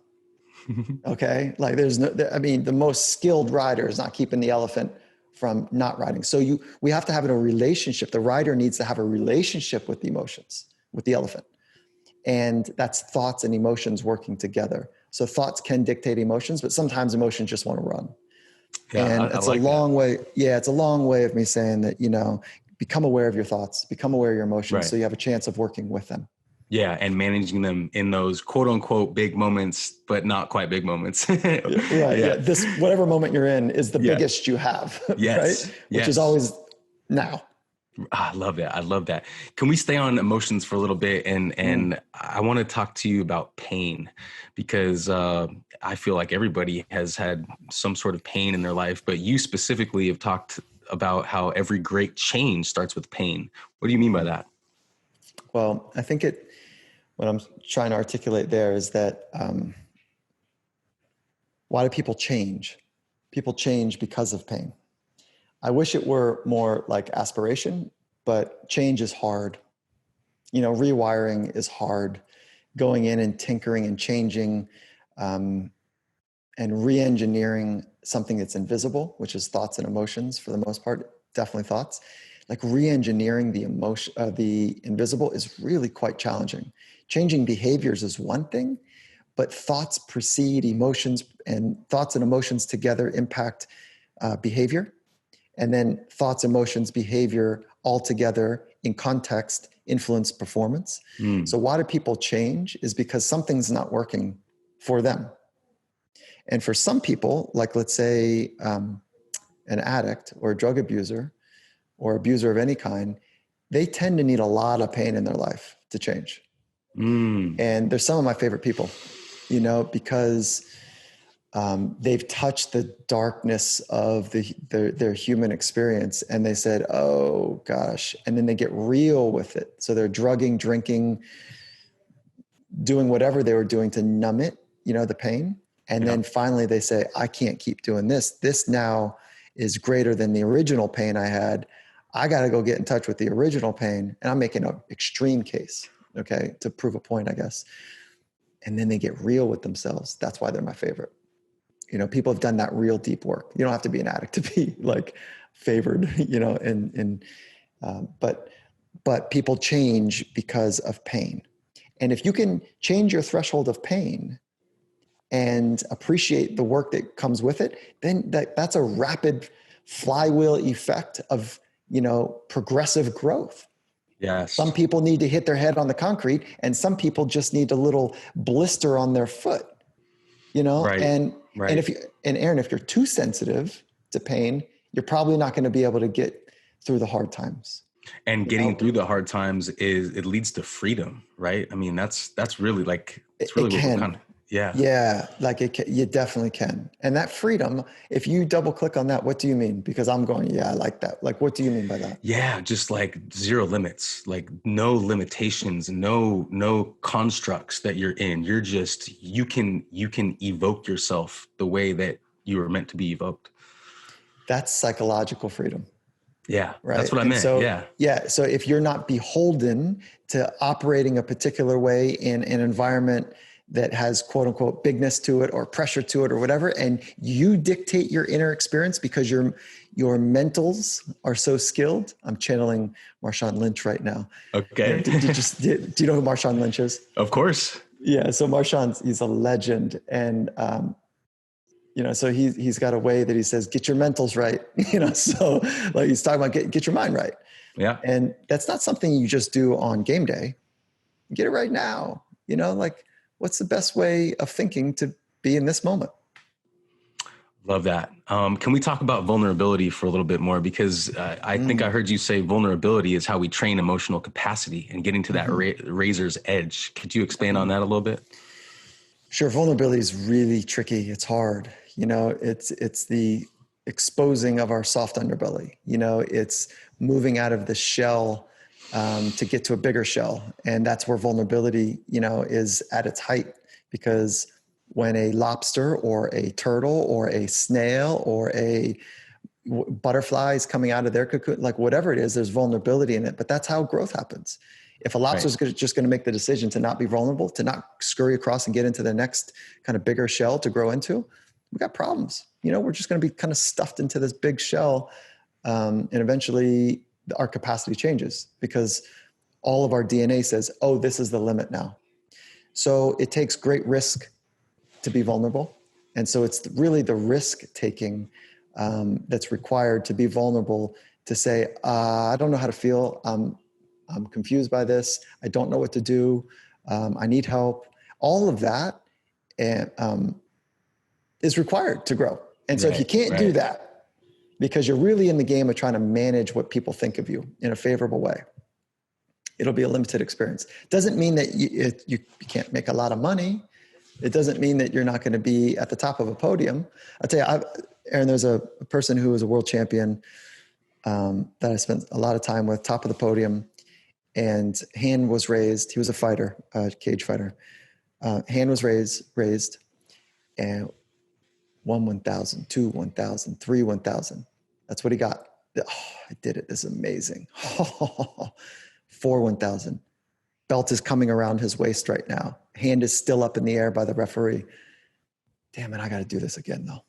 Okay. Like the most skilled rider is not keeping the elephant from not riding. So we have to have a relationship. The rider needs to have a relationship with the emotions, with the elephant. And that's thoughts and emotions working together. So thoughts can dictate emotions, but sometimes emotions just want to run. Yeah, And I it's a like that. long way. Yeah, it's a long way of me saying that, become aware of your thoughts, become aware of your emotions, Right. so you have a chance of working with them. Yeah, and managing them in those quote unquote big moments, but not quite big moments. Yeah, right. Yeah. Yeah. This, whatever moment you're in is the Yeah. biggest you have, right? Yes. Which is Yes. always now. I love that. I love that. Can we stay on emotions for a little bit? And I want to talk to you about pain, because I feel like everybody has had some sort of pain in their life, but you specifically have talked about how every great change starts with pain. What do you mean by that? Well, I think what I'm trying to articulate there is that why do people change? People change because of pain. I wish it were more like aspiration, but change is hard. Rewiring is hard. Going in and tinkering and changing and re-engineering something that's invisible, which is thoughts and emotions for the most part, definitely thoughts. Like re-engineering the invisible is really quite challenging. Changing behaviors is one thing, but thoughts precede emotions, and thoughts and emotions together impact behavior. And then thoughts, emotions, behavior all together in context influence performance. Mm. So why do people change is because something's not working for them. And for some people, like let's say an addict or a drug abuser or abuser of any kind, they tend to need a lot of pain in their life to change. Mm. And they're some of my favorite people, because they've touched the darkness of their human experience, and they said, oh gosh, and then they get real with it. So they're drugging, drinking, doing whatever they were doing to numb it, the pain. And then finally they say, I can't keep doing this. This now is greater than the original pain I had. I got to go get in touch with the original pain. And I'm making an extreme case, okay, to prove a point, I guess. And then they get real with themselves. That's why they're my favorite. People have done that real deep work. You don't have to be an addict to be like favored, but people change because of pain. And if you can change your threshold of pain and appreciate the work that comes with it, then that's a rapid flywheel effect of, progressive growth. Yes. Some people need to hit their head on the concrete, and some people just need a little blister on their foot, Right. and Right. and Aaron, if you're too sensitive to pain, you're probably not going to be able to get through the hard times. And getting through the hard times it leads to freedom, right? I mean, that's really like, it's really It what we're can. kind of, yeah. Yeah, like you definitely can. And that freedom, if you double click on that, what do you mean? Because I'm going, yeah, I like that. Like, what do you mean by that? Yeah, just like zero limits, like no limitations, no constructs that you're in. You're just, you can evoke yourself the way that you were meant to be evoked. That's psychological freedom. Yeah, that's Right. what I And meant. so, Yeah. yeah. So if you're not beholden to operating a particular way in an environment that has quote unquote bigness to it or pressure to it or whatever, and you dictate your inner experience because your mentals are so skilled. I'm channeling Marshawn Lynch right now. Okay. Do you know who Marshawn Lynch is? Of course. Yeah. So he's a legend. And, so he's got a way that he says, get your mentals right. So like he's talking about get your mind right. Yeah. And that's not something you just do on game day. Get it right now. Like what's the best way of thinking to be in this moment? Love that. Can we talk about vulnerability for a little bit more? Because I think I heard you say vulnerability is how we train emotional capacity and getting to that razor's edge. Could you expand on that a little bit? Sure. Vulnerability is really tricky. It's hard. It's the exposing of our soft underbelly. It's moving out of the shell to get to a bigger shell. And that's where vulnerability, is at its height, because when a lobster or a turtle or a snail or a butterfly is coming out of their cocoon, like whatever it is, there's vulnerability in it, but that's how growth happens. If a lobster is just going to make the decision to not be vulnerable, to not scurry across and get into the next kind of bigger shell to grow into, we got problems. We're just going to be kind of stuffed into this big shell. And eventually our capacity changes because all of our DNA says, oh, this is the limit now. So it takes great risk to be vulnerable. And so it's really the risk taking that's required to be vulnerable, to say, I don't know how to feel. I'm confused by this. I don't know what to do. I need help. All of that is required to grow. And so if you can't do that, because you're really in the game of trying to manage what people think of you in a favorable way, it'll be a limited experience. Doesn't mean that you can't make a lot of money. It doesn't mean that you're not going to be at the top of a podium. I'll tell you, Aaron, there's a person who was a world champion that I spent a lot of time with, top of the podium, and hand was raised. He was a fighter, cage fighter. Hand was raised, and 1,000, 2, 1,000, 3, 1,000. That's what he got. Oh, I did it. This is amazing. 4, 1,000. Belt is coming around his waist right now. Hand is still up in the air by the referee. Damn it, I got to do this again though.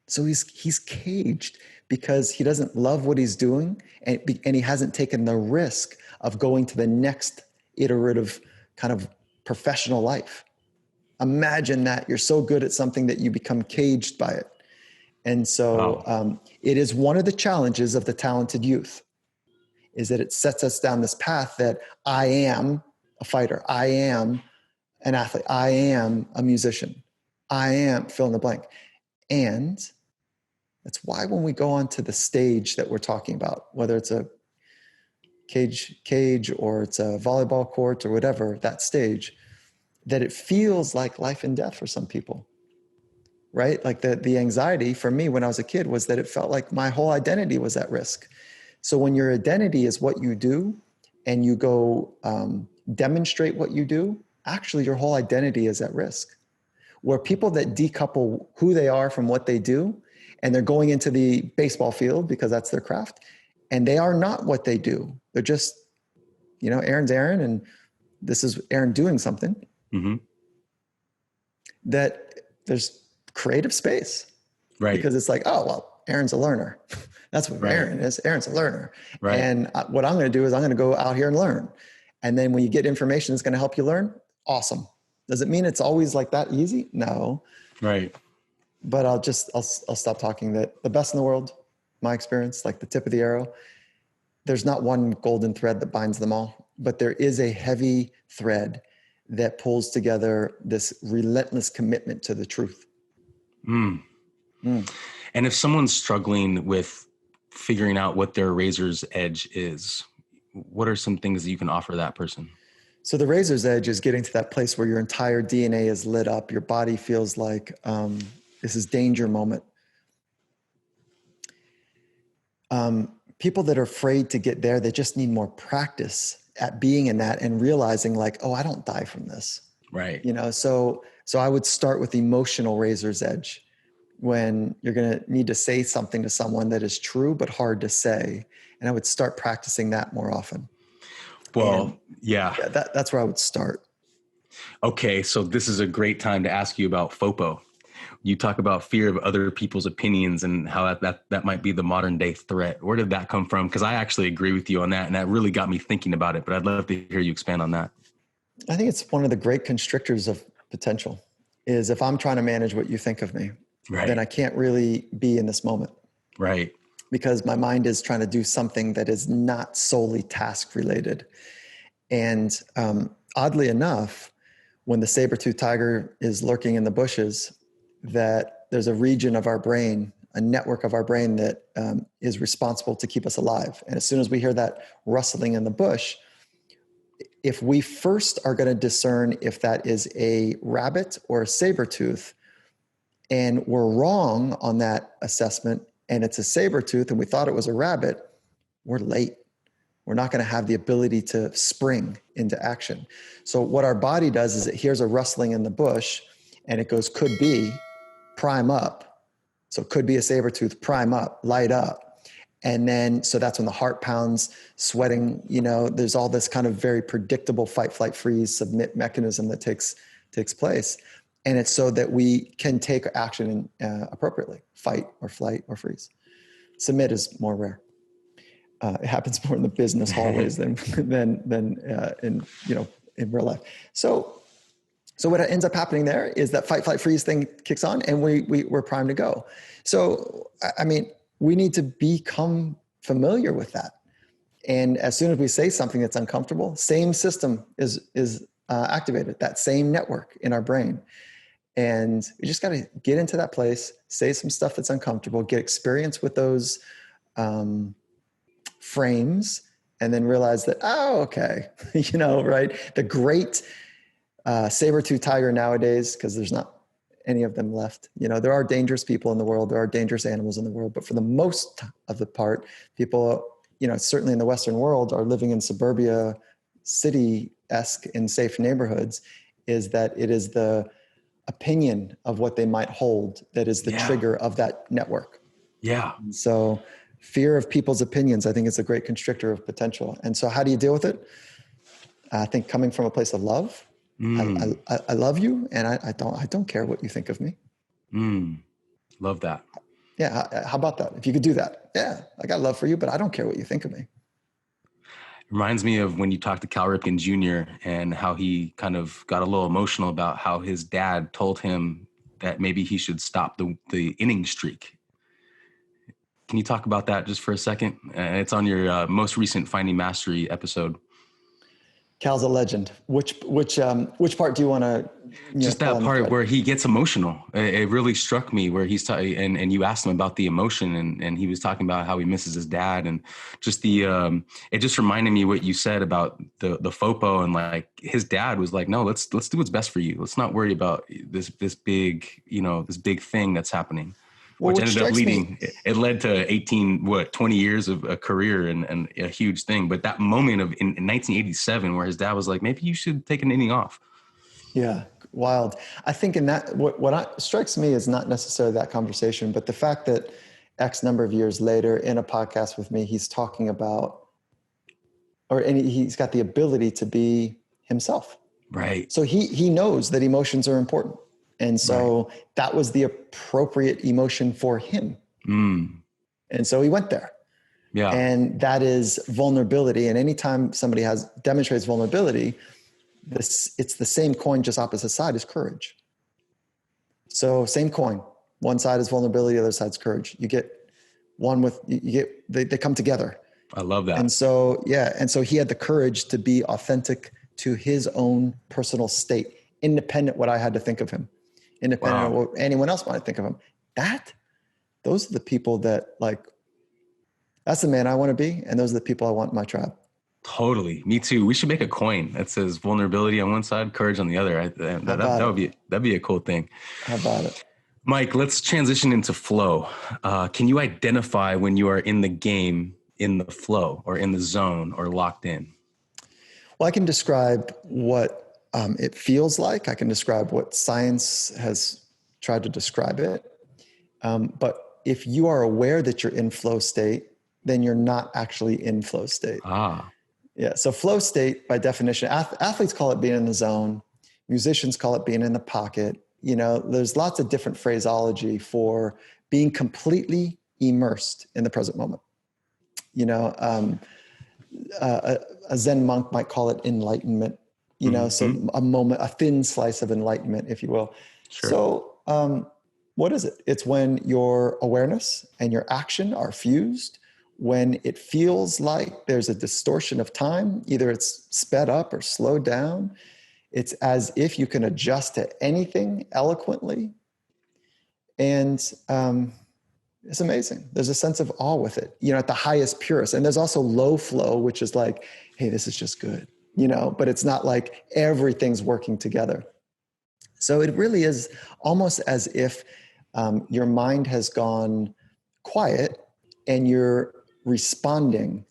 So he's caged because he doesn't love what he's doing, and he hasn't taken the risk of going to the next iterative kind of professional life. Imagine that you're so good at something that you become caged by it. And so it is one of the challenges of the talented youth, is that it sets us down this path that I am a fighter. I am an athlete. I am a musician. I am fill in the blank. And that's why when we go onto the stage that we're talking about, whether it's a cage or it's a volleyball court or whatever, that stage, that it feels like life and death for some people, right? Like the anxiety for me when I was a kid was that it felt like my whole identity was at risk. So when your identity is what you do and you go demonstrate what you do, actually your whole identity is at risk. Where people that decouple who they are from what they do, and they're going into the baseball field because that's their craft, and they are not what they do. They're just, Aaron's Aaron, and this is Aaron doing something. Mm-hmm. That there's creative space. Right. Because it's like, oh, well, Aaron's a learner. That's what Aaron is. Aaron's a learner. Right. And what I'm going to do is I'm going to go out here and learn. And then when you get information that's going to help you learn, awesome. Does it mean it's always like that easy? No. Right. But I'll stop talking. That the best in the world, my experience, like the tip of the arrow, there's not one golden thread that binds them all, but there is a heavy thread that pulls together this relentless commitment to the truth. Mm. Mm. And if someone's struggling with figuring out what their razor's edge is, what are some things that you can offer that person? So the razor's edge is getting to that place where your entire DNA is lit up. Your body feels like this is danger moment. People that are afraid to get there, they just need more practice at being in that and realizing like, oh, I don't die from this. Right. So I would start with emotional razor's edge, when you're going to need to say something to someone that is true but hard to say. And I would start practicing that more often. Well, yeah. That's where I would start. Okay, so this is a great time to ask you about F.O.P.O. You talk about fear of other people's opinions and how that might be the modern day threat. Where did that come from? Because I actually agree with you on that, and that really got me thinking about it. But I'd love to hear you expand on that. I think it's one of the great constrictors of potential. Is if I'm trying to manage what you think of me, then I can't really be in this moment. Right. Because my mind is trying to do something that is not solely task related. And oddly enough, when the saber-toothed tiger is lurking in the bushes, that there's a region of our brain, a network of our brain that is responsible to keep us alive. And as soon as we hear that rustling in the bush, if we first are going to discern if that is a rabbit or a saber-tooth, and we're wrong on that assessment, and it's a saber-tooth and we thought it was a rabbit, we're late. We're not going to have the ability to spring into action. So what our body does is it hears a rustling in the bush and it goes, could be, prime up. So it could be a saber-tooth, prime up, light up. And then, so that's when the heart pounds, sweating, there's all this kind of very predictable fight, flight, freeze, submit mechanism that takes place. And it's so that we can take action appropriately, fight or flight or freeze. Submit is more rare. It happens more in the business hallways than in in real life. So what ends up happening there is that fight, flight, freeze thing kicks on, and we're primed to go. So, I mean, we need to become familiar with that. And as soon as we say something that's uncomfortable, same system is activated, that same network in our brain. And we just got to get into that place, say some stuff that's uncomfortable, get experience with those frames, and then realize that, oh, okay, right? The great saber-tooth tiger nowadays, because there's not any of them left. There are dangerous people in the world. There are dangerous animals in the world. But for the most of the part, people, certainly in the Western world, are living in suburbia, city-esque in safe neighborhoods, is that it is the opinion of what they might hold that is the trigger of that network. Yeah. So fear of people's opinions, I think, is a great constrictor of potential. And so how do you deal with it? I think coming from a place of love. I love you, and I don't care what you think of me. Love that. Yeah. How about that? If you could do that, I got love for you, but I don't care what you think of me. Reminds me of when you talked to Cal Ripken Jr. and how he kind of got a little emotional about how his dad told him that maybe he should stop the inning streak. Can you talk about that just for a second? It's on your most recent Finding Mastery episode. Cal's a legend. Which part do you want to? Just that part where he gets emotional. It really struck me where he's and you asked him about the emotion, and he was talking about how he misses his dad, and just it just reminded me what you said about the F.O.P.O, and like his dad was like, no, let's do what's best for you. Let's not worry about this big this big thing that's happening. Which ended up leading, it led to 20 years of a career and a huge thing. But that moment in 1987 where his dad was like, maybe you should take an inning off. Yeah, wild. I think in that, what strikes me is not necessarily that conversation, but the fact that X number of years later in a podcast with me, he's talking about, he's got the ability to be himself. Right. So he knows that emotions are important. And so that was the appropriate emotion for him. And so he went there. Yeah. And that is vulnerability. And anytime somebody demonstrates vulnerability, it's the same coin, just opposite side is courage. So same coin. One side is vulnerability, the other side's courage. You get they come together. I love that. And so, and so he had the courage to be authentic to his own personal state, independent what I had to think of him. Independent of what anyone else might think of him. Those are the people that that's the man I want to be. And those are the people I want in my tribe. Totally. Me too. We should make a coin that says vulnerability on one side, courage on the other. That'd be a cool thing. How about it? Mike, let's transition into flow. Can you identify when you are in the game, in the flow or in the zone or locked in? Well, I can describe what it feels like. I can describe what science has tried to describe it. But if you are aware that you're in flow state, then you're not actually in flow state. Yeah. So flow state, by definition, athletes call it being in the zone. Musicians call it being in the pocket. There's lots of different phraseology for being completely immersed in the present moment. A Zen monk might call it enlightenment. So a moment, a thin slice of enlightenment, if you will. Sure. So what is it? It's when your awareness and your action are fused, when it feels like there's a distortion of time, either it's sped up or slowed down. It's as if you can adjust to anything eloquently. And it's amazing. There's a sense of awe with it, at the highest, purest. And there's also low flow, which is like, hey, this is just good. But it's not like everything's working together. So it really is almost as if your mind has gone quiet and you're responding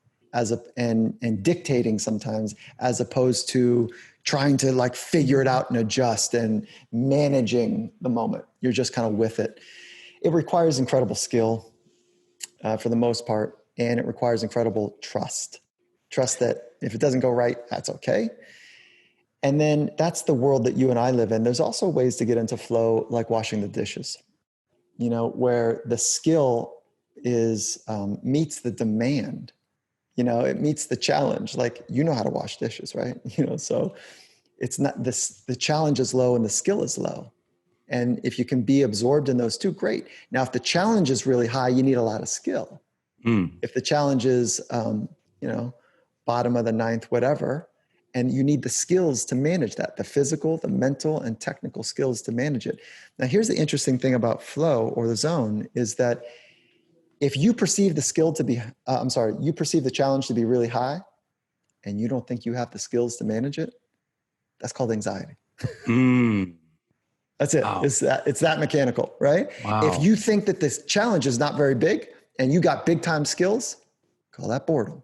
and dictating sometimes, as opposed to trying to figure it out and adjust and managing the moment. You're just kind of with it. It requires incredible skill for the most part, and it requires incredible trust. Trust that if it doesn't go right, that's okay. And then that's the world that you and I live in. There's also ways to get into flow, like washing the dishes, where the skill is meets the demand. It meets the challenge. How to wash dishes, right? So it's not this, the challenge is low and the skill is low. And if you can be absorbed in those two, great. Now, if the challenge is really high, you need a lot of skill. If the challenge is, bottom of the ninth, whatever, and you need the skills to manage that, the physical, the mental, and technical skills to manage it. Now, here's the interesting thing about flow or the zone is that if you perceive the skill to be, you perceive the challenge to be really high and you don't think you have the skills to manage it, that's called anxiety. That's it. Wow. It's that mechanical, right? Wow. If you think that this challenge is not very big and you got big time skills, call that boredom.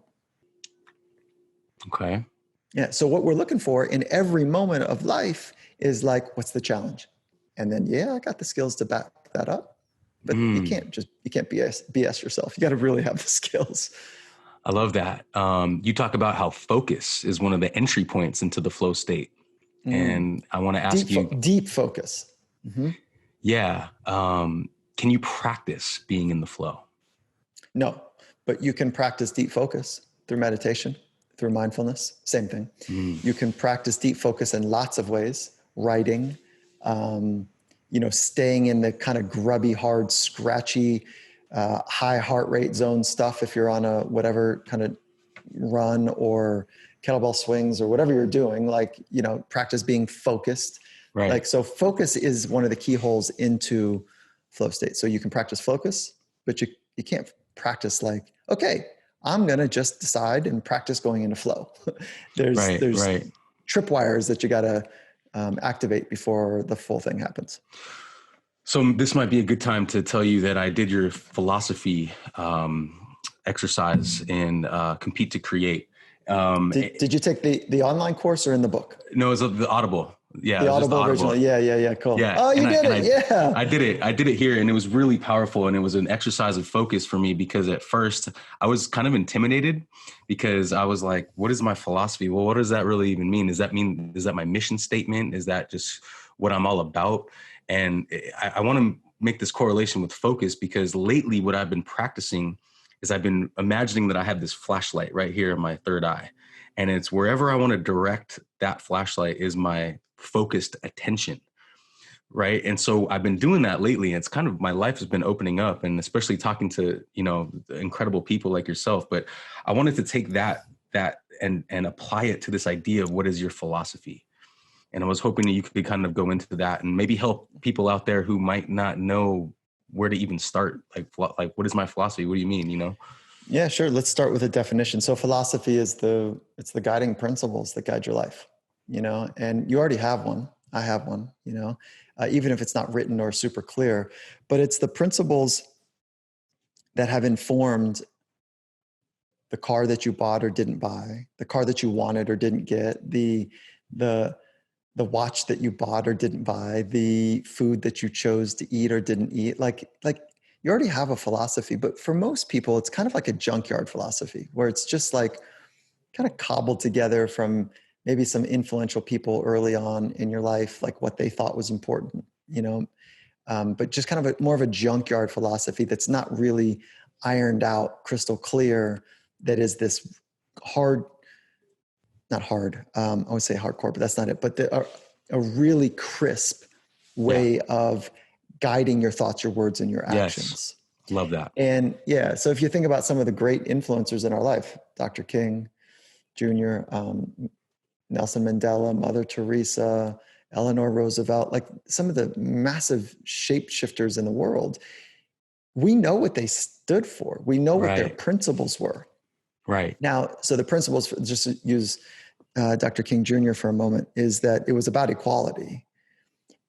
Okay. Yeah. So what we're looking for in every moment of life is like, what's the challenge? And then, I got the skills to back that up, but you can't BS yourself. You got to really have the skills. I love that. You talk about how focus is one of the entry points into the flow state. And I want to ask you deep focus. Mm-hmm. Yeah. Can you practice being in the flow? No, but you can practice deep focus through meditation, through mindfulness, same thing. You can practice deep focus in lots of ways, writing, staying in the kind of grubby, hard, scratchy, high heart rate zone stuff. If you're on a whatever kind of run or kettlebell swings or whatever you're doing, practice being focused. Right. So focus is one of the key holes into flow state. So you can practice focus, but you can't practice okay, I'm going to just decide and practice going into flow. There's tripwires that you got to activate before the full thing happens. So this might be a good time to tell you that I did your philosophy exercise in Compete to Create. Did you take the online course or in the book? No, it was the Audible. Yeah. The Audible original. Yeah. Cool. Yeah. Oh, you did it. Yeah. I did it here, and it was really powerful. And it was an exercise of focus for me because at first I was kind of intimidated because I was like, what is my philosophy? Well, what does that really even mean? Is that my mission statement? Is that just what I'm all about? And I want to make this correlation with focus because lately what I've been practicing is I've been imagining that I have this flashlight right here in my third eye. And it's wherever I want to direct that flashlight is my focused attention. Right. And so I've been doing that lately. And it's kind of my life has been opening up and especially talking to, incredible people like yourself. But I wanted to take that and apply it to this idea of what is your philosophy. And I was hoping that you could kind of go into that and maybe help people out there who might not know where to even start. Like what is my philosophy? What do you mean, Yeah, sure. Let's start with a definition. So philosophy is the guiding principles that guide your life, and you already have one. I have one, even if it's not written or super clear, but it's the principles that have informed the car that you bought or didn't buy, the car that you wanted or didn't get, the watch that you bought or didn't buy, the food that you chose to eat or didn't eat. Like you already have a philosophy, but for most people, it's kind of like a junkyard philosophy where it's just like kind of cobbled together from maybe some influential people early on in your life, like what they thought was important, but just kind of more of a junkyard philosophy that's not really ironed out, crystal clear, that is this not hard. I would say hardcore, but that's not it. But a really crisp way of guiding your thoughts, your words, and your actions. Yes. Love that. And so if you think about some of the great influencers in our life, Dr. King Jr., Nelson Mandela, Mother Teresa, Eleanor Roosevelt, like some of the massive shapeshifters in the world, we know what they stood for. We know what their principles were. Right. Now, so the principles, just to use Dr. King Jr. for a moment, is that it was about equality.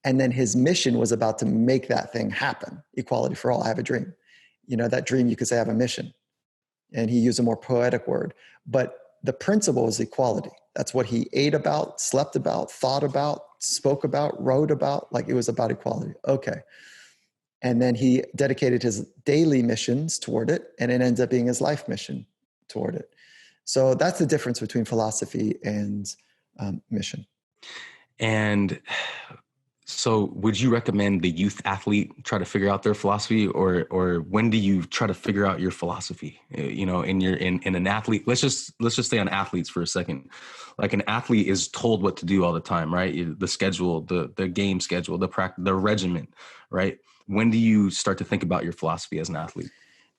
And then his mission was about to make that thing happen. Equality for all. I have a dream. That dream, you could say I have a mission. And he used a more poetic word. But the principle is equality. That's what he ate about, slept about, thought about, spoke about, wrote about. Like it was about equality. Okay. And then he dedicated his daily missions toward it. And it ends up being his life mission toward it. So that's the difference between philosophy and mission. And So would you recommend the youth athlete try to figure out their philosophy, or when do you try to figure out your philosophy? You know, in an athlete, let's just stay on athletes for a second. Like an athlete is told what to do all the time, right? The schedule, the game schedule, the practice, the regimen, right? When do you start to think about your philosophy as an athlete?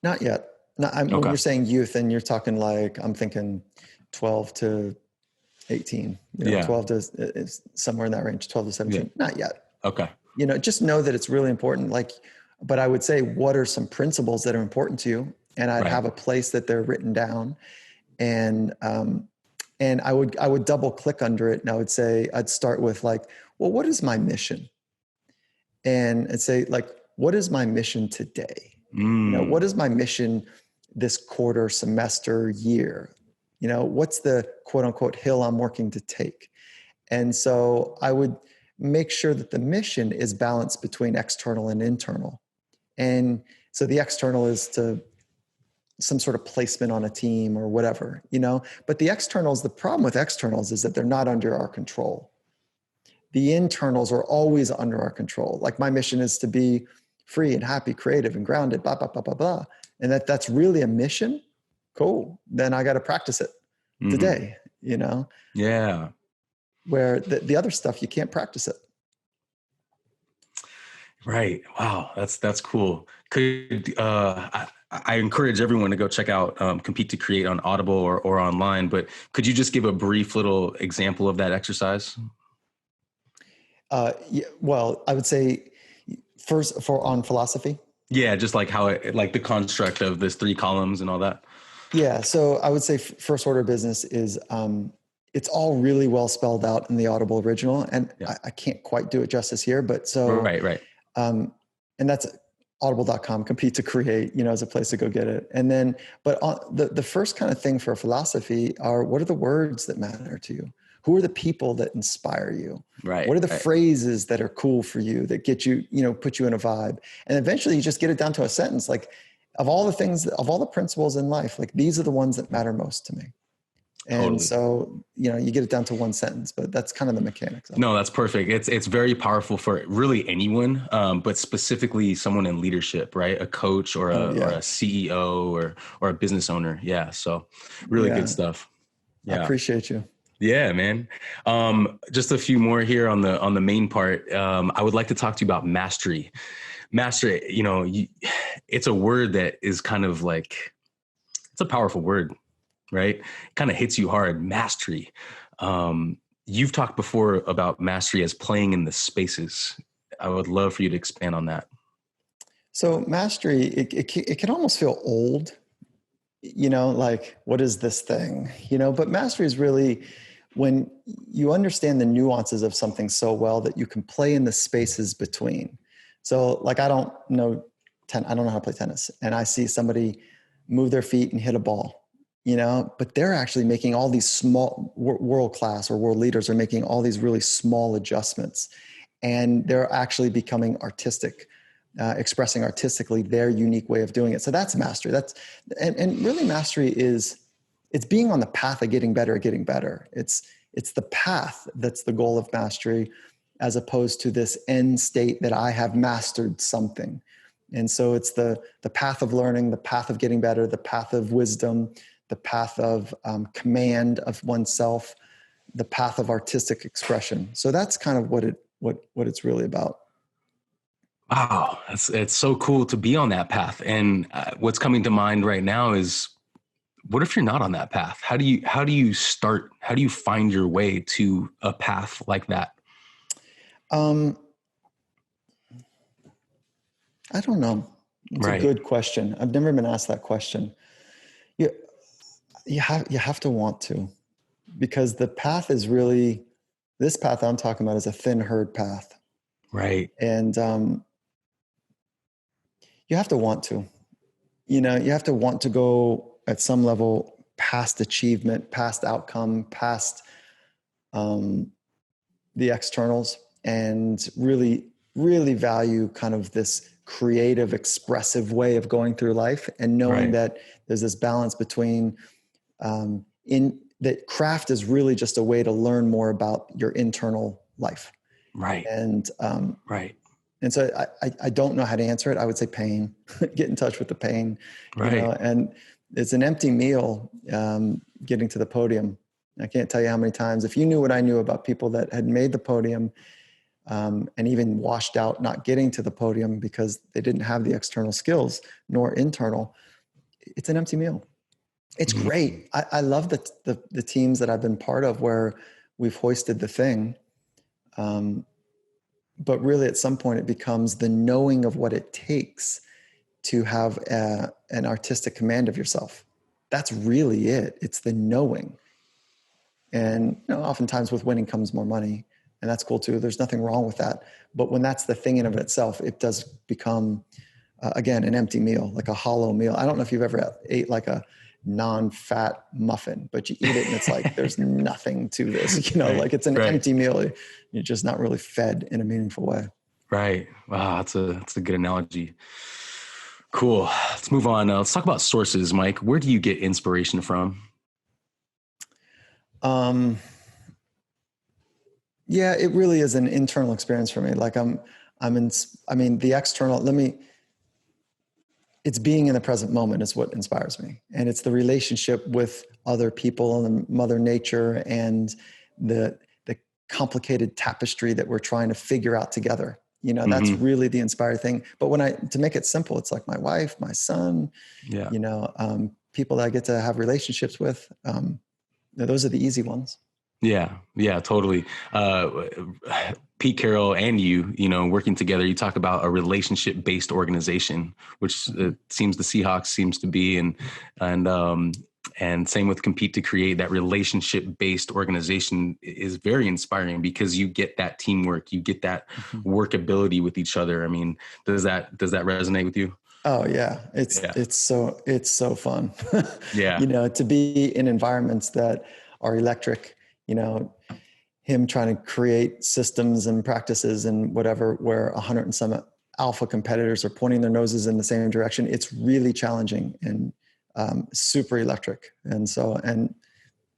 Not yet. No, when Okay. you're saying youth, and you're talking like, I'm thinking 12 to 18, Yeah. 12 to somewhere in that range, 12 to Yeah. 17. Not yet. Okay. Just know that it's really important. But I would say, what are some principles that are important to you? And I'd Right. have a place that they're written down, and I would double click under it, and I would say, I'd start with like, well, what is my mission? And I'd say, like, what is my mission today? What is my mission this quarter, semester, year? What's the quote unquote hill I'm working to take? And so I would make sure that the mission is balanced between external and internal. And so the external is to some sort of placement on a team or whatever, but the problem with externals is that they're not under our control. The internals are always under our control. Like, my mission is to be free and happy, creative and grounded, blah, blah, blah, blah, blah. And that's really a mission. Cool. Then I got to practice it today, Yeah. where the other stuff, you can't practice it. Right. Wow. That's cool. I encourage everyone to go check out Compete to Create on Audible or online, but could you just give a brief little example of that exercise? Well, I would say first on philosophy. Yeah. Just like how like the construct of this 3 columns and all that. Yeah. So I would say first order of business is, it's all really well spelled out in the Audible original. And Yeah. I can't quite do it justice here, but so, Right. and that's audible.com, Compete to Create, as a place to go get it. And then, but the first kind of thing for philosophy are, what are the words that matter to you? Who are the people that inspire you? Right. What are the phrases that are cool for you, that get you, put you in a vibe? And eventually you just get it down to a sentence. Like, of all the principles in life, like, these are the ones that matter most to me. And Totally. so, you get it down to one sentence, but that's kind of the mechanics of it. No, that's perfect. It's very powerful for really anyone, but specifically someone in leadership, right? A coach or a CEO or a business owner. Yeah. So really good stuff. Yeah. I appreciate you. Yeah, man. Just a few more here on the main part. I would like to talk to you about mastery. Mastery, it's a word that is kind of like, it's a powerful word, right? It kind of hits you hard. Mastery. You've talked before about mastery as playing in the spaces. I would love for you to expand on that. So mastery, it can almost feel old, like, what is this thing? But mastery is really when you understand the nuances of something so well that you can play in the spaces between. So, like, I don't know how to play tennis, and I see somebody move their feet and hit a ball, but they're actually making all these small, world class or world leaders are making all these really small adjustments, and they're actually becoming artistic, expressing artistically their unique way of doing it. So that's mastery. And really mastery it's being on the path of getting better at getting better. It's the path that's the goal of mastery, as opposed to this end state that I have mastered something. And so it's the path of learning, the path of getting better, the path of wisdom, the path of command of oneself, the path of artistic expression. So that's kind of what it's really about. Wow, it's so cool to be on that path. And what's coming to mind right now is, what if you're not on that path? How do you start? How do you find your way to a path like that? I don't know. It's a good question. I've never been asked that question. You have to want to, because the path is really, this path I'm talking about is a thin herd path. Right. And you have to want to, you have to want to go at some level past achievement, past outcome, past the externals, and really, really value kind of this creative, expressive way of going through life, and knowing that there's this balance between that craft is really just a way to learn more about your internal life. Right. And, Right. and so I don't know how to answer it. I would say pain, get in touch with the pain, Right. and it's an empty meal, getting to the podium. I can't tell you how many times, if you knew what I knew about people that had made the podium, and even washed out, not getting to the podium because they didn't have the external skills nor internal, it's an empty meal. It's great. I love the teams that I've been part of where we've hoisted the thing. But really at some point it becomes the knowing of what it takes to have an artistic command of yourself. That's really it. It's the knowing. And oftentimes with winning comes more money, and that's cool too. There's nothing wrong with that. But when that's the thing in of itself, it does become, again, an empty meal, like a hollow meal. I don't know if you've ever ate like a non-fat muffin, but you eat it and it's like, there's nothing to this, Right. like it's an Right. empty meal. You're just not really fed in a meaningful way. Right. Wow. That's a good analogy. Cool. Let's move on. Let's talk about sources, Mike. Where do you get inspiration from? Yeah, it really is an internal experience for me. Like the external, it's being in the present moment is what inspires me. And it's the relationship with other people and Mother Nature and the complicated tapestry that we're trying to figure out together. That's really the inspiring thing. But to make it simple, it's like my wife, my son, Yeah. people that I get to have relationships with. Those are the easy ones. Yeah. Yeah, totally. Pete Carroll and you working together, you talk about a relationship-based organization, which seems the Seahawks seems to be. And same with Compete to Create. That relationship-based organization is very inspiring because you get that teamwork, you get that workability with each other. I mean, does that resonate with you? Oh yeah. It's so fun. Yeah. To be in environments that are electric, him trying to create systems and practices and whatever, where 100 and some alpha competitors are pointing their noses in the same direction. It's really challenging and super electric. And so,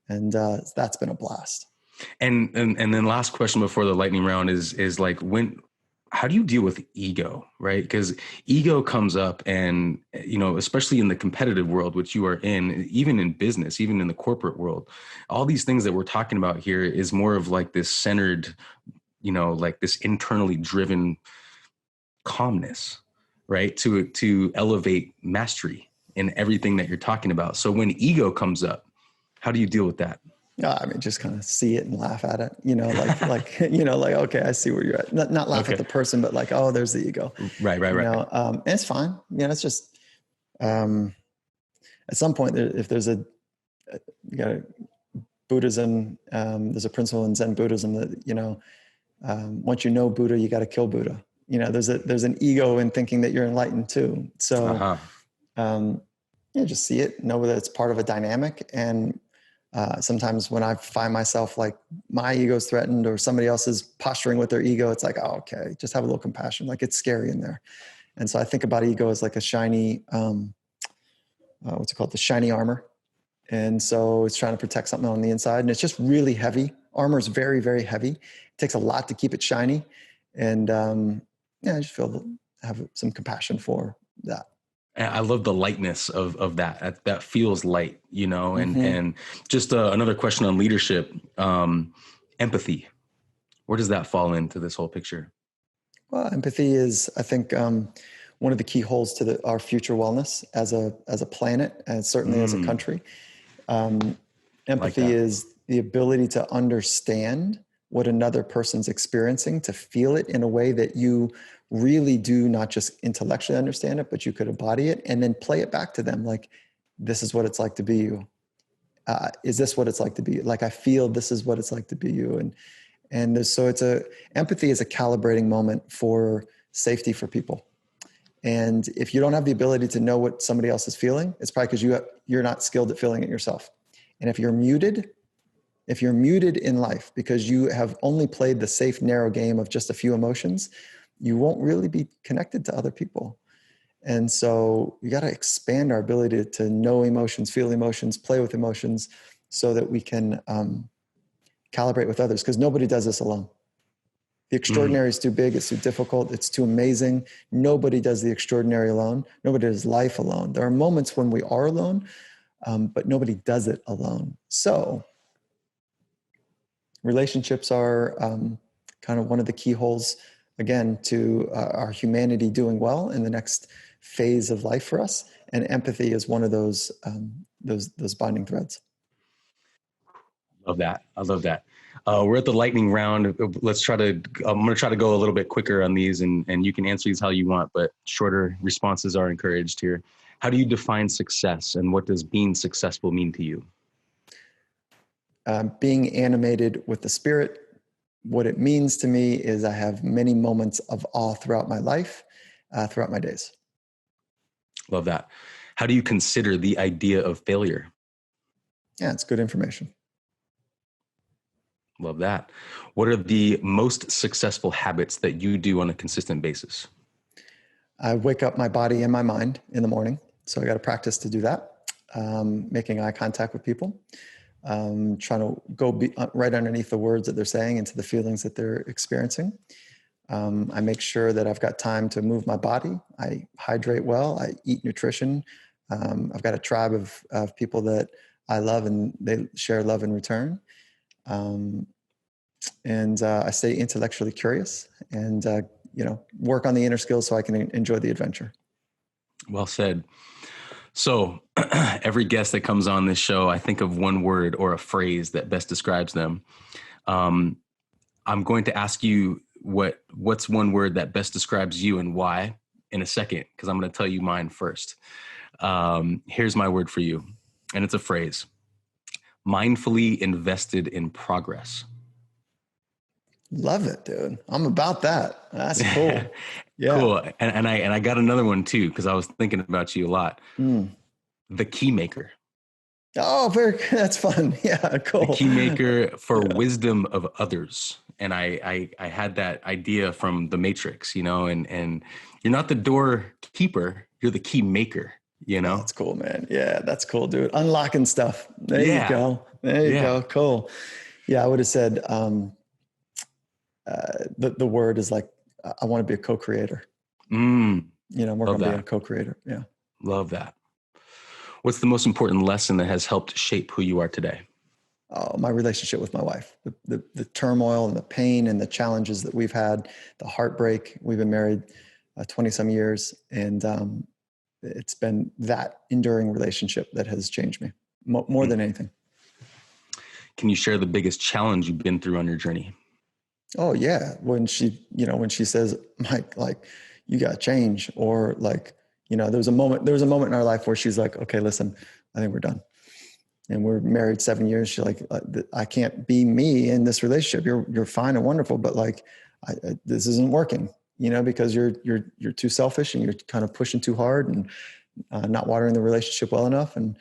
that's been a blast. And then last question before the lightning round is like, how do you deal with ego, right? Because ego comes up and, especially in the competitive world, which you are in, even in business, even in the corporate world, all these things that we're talking about here is more of like this centered, like this internally driven calmness, right? To elevate mastery in everything that you're talking about. So when ego comes up, how do you deal with that? Just kind of see it and laugh at it, okay, I see where you're at. Not laugh at the person, but like, oh, there's the ego. Right. And it's fine. It's just, at some point if there's Buddhism, there's a principle in Zen Buddhism that, once you know Buddha, you got to kill Buddha. There's an ego in thinking that you're enlightened too. So, just see it, know that it's part of a dynamic. And sometimes when I find myself like my ego's threatened or somebody else is posturing with their ego, it's like, oh, okay, just have a little compassion. Like it's scary in there. And so I think about ego as like a shiny, what's it called? The shiny armor. And so it's trying to protect something on the inside, and it's just really heavy. Armor is very, very heavy. It takes a lot to keep it shiny. And I just have some compassion for that. I love the lightness of that. That feels light, and just another question on leadership, empathy. Where does that fall into this whole picture? Well, empathy is, I think, one of the key holes to our future wellness as a planet, and certainly as a country. Empathy is the ability to understand what another person's experiencing, to feel it in a way that you really do not just intellectually understand it, but you could embody it and then play it back to them. Like, this is what it's like to be you. Is this what it's like to be? Like, I feel this is what it's like to be you. So empathy is a calibrating moment for safety for people. And if you don't have the ability to know what somebody else is feeling, it's probably because you're not skilled at feeling it yourself. And if you're muted in life because you have only played the safe, narrow game of just a few emotions, you won't really be connected to other people. And so we got to expand our ability to know emotions, feel emotions, play with emotions, so that we can calibrate with others, because nobody does this alone. The extraordinary is too big. It's too difficult. It's too amazing. Nobody does the extraordinary alone. Nobody does life alone. There are moments when we are alone, but nobody does it alone. So relationships are kind of one of the keyholes, again, to our humanity doing well in the next phase of life for us. And empathy is one of those binding threads. Love that. I love that. We're at the lightning round. I'm going to try to go a little bit quicker on these, and you can answer these how you want, but shorter responses are encouraged here. How do you define success, and what does being successful mean to you? Being animated with the spirit. What it means to me is I have many moments of awe throughout my life, throughout my days. Love that. How do you consider the idea of failure? Yeah, it's good information. Love that. What are the most successful habits that you do on a consistent basis? I wake up my body and my mind in the morning. So I got to practice to do that. Making eye contact with people. Trying to go right underneath the words that they're saying into the feelings that they're experiencing. I make sure that I've got time to move my body. I hydrate well. I eat nutrition. I've got a tribe of people that I love, and they share love in return. And I stay intellectually curious, and work on the inner skills so I can enjoy the adventure. Well said. So every guest that comes on this show, I think of one word or a phrase that best describes them. I'm going to ask you what's one word that best describes you and why in a second, because I'm going to tell you mine first. Here's my word for you, and it's a phrase: mindfully invested in progress. Love it, dude. I'm about that. That's cool. Yeah. Cool. And I got another one too, because I was thinking about you a lot. The key maker. Oh, that's fun. Yeah, cool. The key maker for wisdom of others. And I had that idea from The Matrix, and you're not the doorkeeper, you're the key maker, Oh, that's cool, man. Yeah, that's cool, dude. Unlocking stuff. There you go. There you go. Cool. Yeah, I would have said the word is like, I want to be a co-creator. I'm working on being a co-creator. Yeah. Love that. What's the most important lesson that has helped shape who you are today? Oh, my relationship with my wife, the turmoil and the pain and the challenges that we've had, the heartbreak. We've been married 20 some years, and it's been that enduring relationship that has changed me more than anything. Can you share the biggest challenge you've been through on your journey? Oh yeah. When she says, Mike, like, you got to change, or like, there was a moment in our life where she's like, okay, listen, I think we're done. And we're married 7 years. She's like, I can't be me in this relationship. You're fine and wonderful, but like, this isn't working, because you're too selfish, and you're kind of pushing too hard, and not watering the relationship well enough. And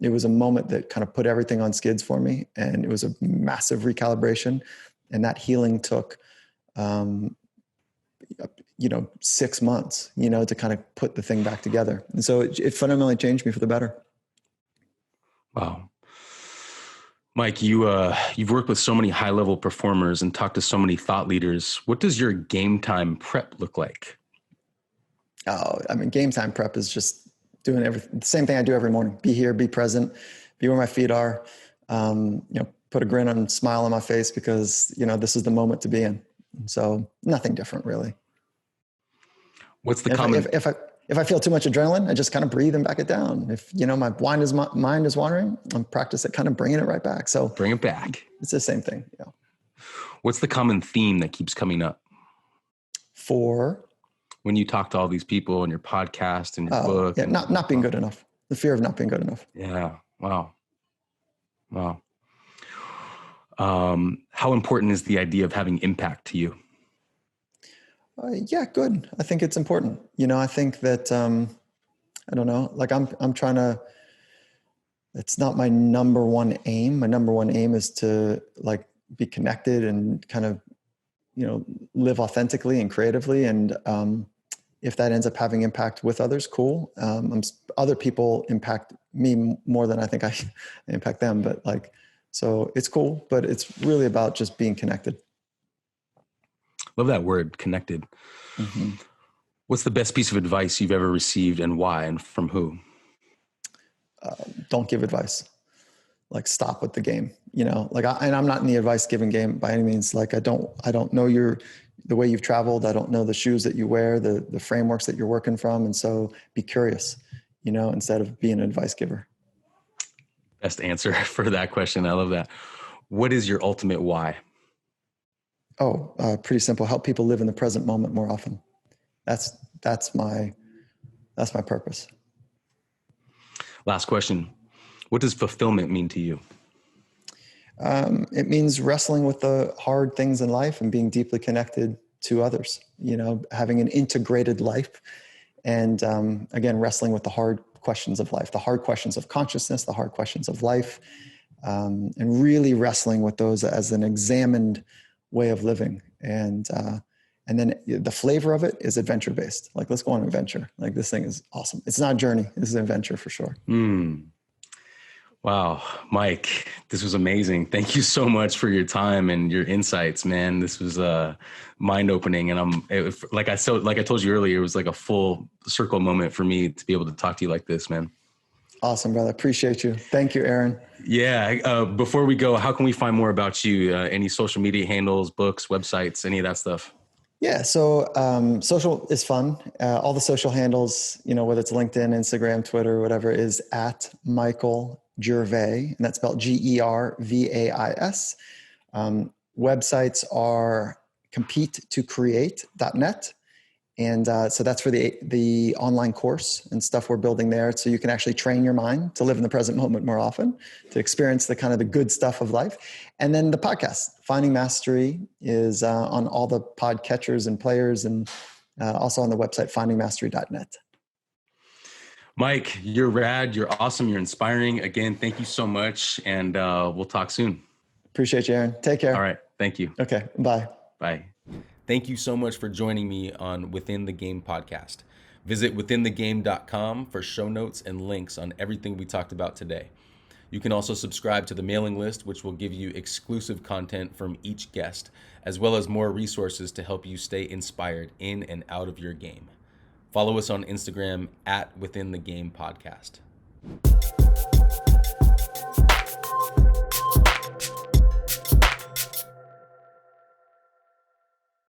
it was a moment that kind of put everything on skids for me. And it was a massive recalibration. And that healing took, 6 months, to kind of put the thing back together. And so it fundamentally changed me for the better. Wow. Mike, you've worked with so many high-level performers and talked to so many thought leaders. What does your game time prep look like? Oh, I mean, game time prep is just doing the same thing I do every morning. Be here, be present, be where my feet are, put a grin and smile on my face, because, this is the moment to be in. So nothing different, really. What's the common? If I feel too much adrenaline, I just kind of breathe and back it down. If, my mind is wandering, I'm practice at kind of bringing it right back. So bring it back. It's the same thing. Yeah. What's the common theme that keeps coming up? For when you talk to all these people in your podcast and your book? Yeah, not being good enough. The fear of not being good enough. Yeah. Wow. How important is the idea of having impact to you? Yeah, good. I think it's important. I think that, I don't know, like I'm trying to, it's not my number one aim. My number one aim is to like be connected and kind of, live authentically and creatively. And if that ends up having impact with others, cool. Other people impact me more than I think I impact them. But like, so it's cool, but it's really about just being connected. Love that word, connected. Mm-hmm. What's the best piece of advice you've ever received and why and from who? Don't give advice. Like, stop with the game, and I'm not in the advice giving game by any means. Like, I don't know the way you've traveled. I don't know the shoes that you wear, the frameworks that you're working from. And so be curious, instead of being an advice giver. Best answer for that question. I love that. What is your ultimate why? Pretty simple. Help people live in the present moment more often. That's my purpose. Last question. What does fulfillment mean to you? It means wrestling with the hard things in life and being deeply connected to others, having an integrated life. And again, wrestling with the hard questions of life, the hard questions of consciousness, the hard questions of life, and really wrestling with those as an examined way of living. And then the flavor of it is adventure based. Like, let's go on an adventure. Like, this thing is awesome. It's not a journey. This is an adventure for sure. Wow, Mike, this was amazing. Thank you so much for your time and your insights, man. This was mind-opening, and like I told you earlier, it was like a full circle moment for me to be able to talk to you like this, man. Awesome, brother. Appreciate you. Thank you, Aaron. Yeah. Before we go, how can we find more about you? Any social media handles, books, websites, any of that stuff? Yeah. So social is fun. All the social handles, whether it's LinkedIn, Instagram, Twitter, whatever, is at Michael Gervais, and that's spelled Gervais. Websites are competetocreate.net. And so that's for the online course and stuff we're building there. So you can actually train your mind to live in the present moment more often, to experience the kind of the good stuff of life. And then the podcast, Finding Mastery, is on all the podcatchers and players, and also on the website, findingmastery.net. Mike, you're rad. You're awesome. You're inspiring. Again, thank you so much. And we'll talk soon. Appreciate you, Aaron. Take care. All right. Thank you. Okay. Bye. Bye. Thank you so much for joining me on Within the Game podcast. Visit withinthegame.com for show notes and links on everything we talked about today. You can also subscribe to the mailing list, which will give you exclusive content from each guest, as well as more resources to help you stay inspired in and out of your game. Follow us on Instagram at Within the Game Podcast.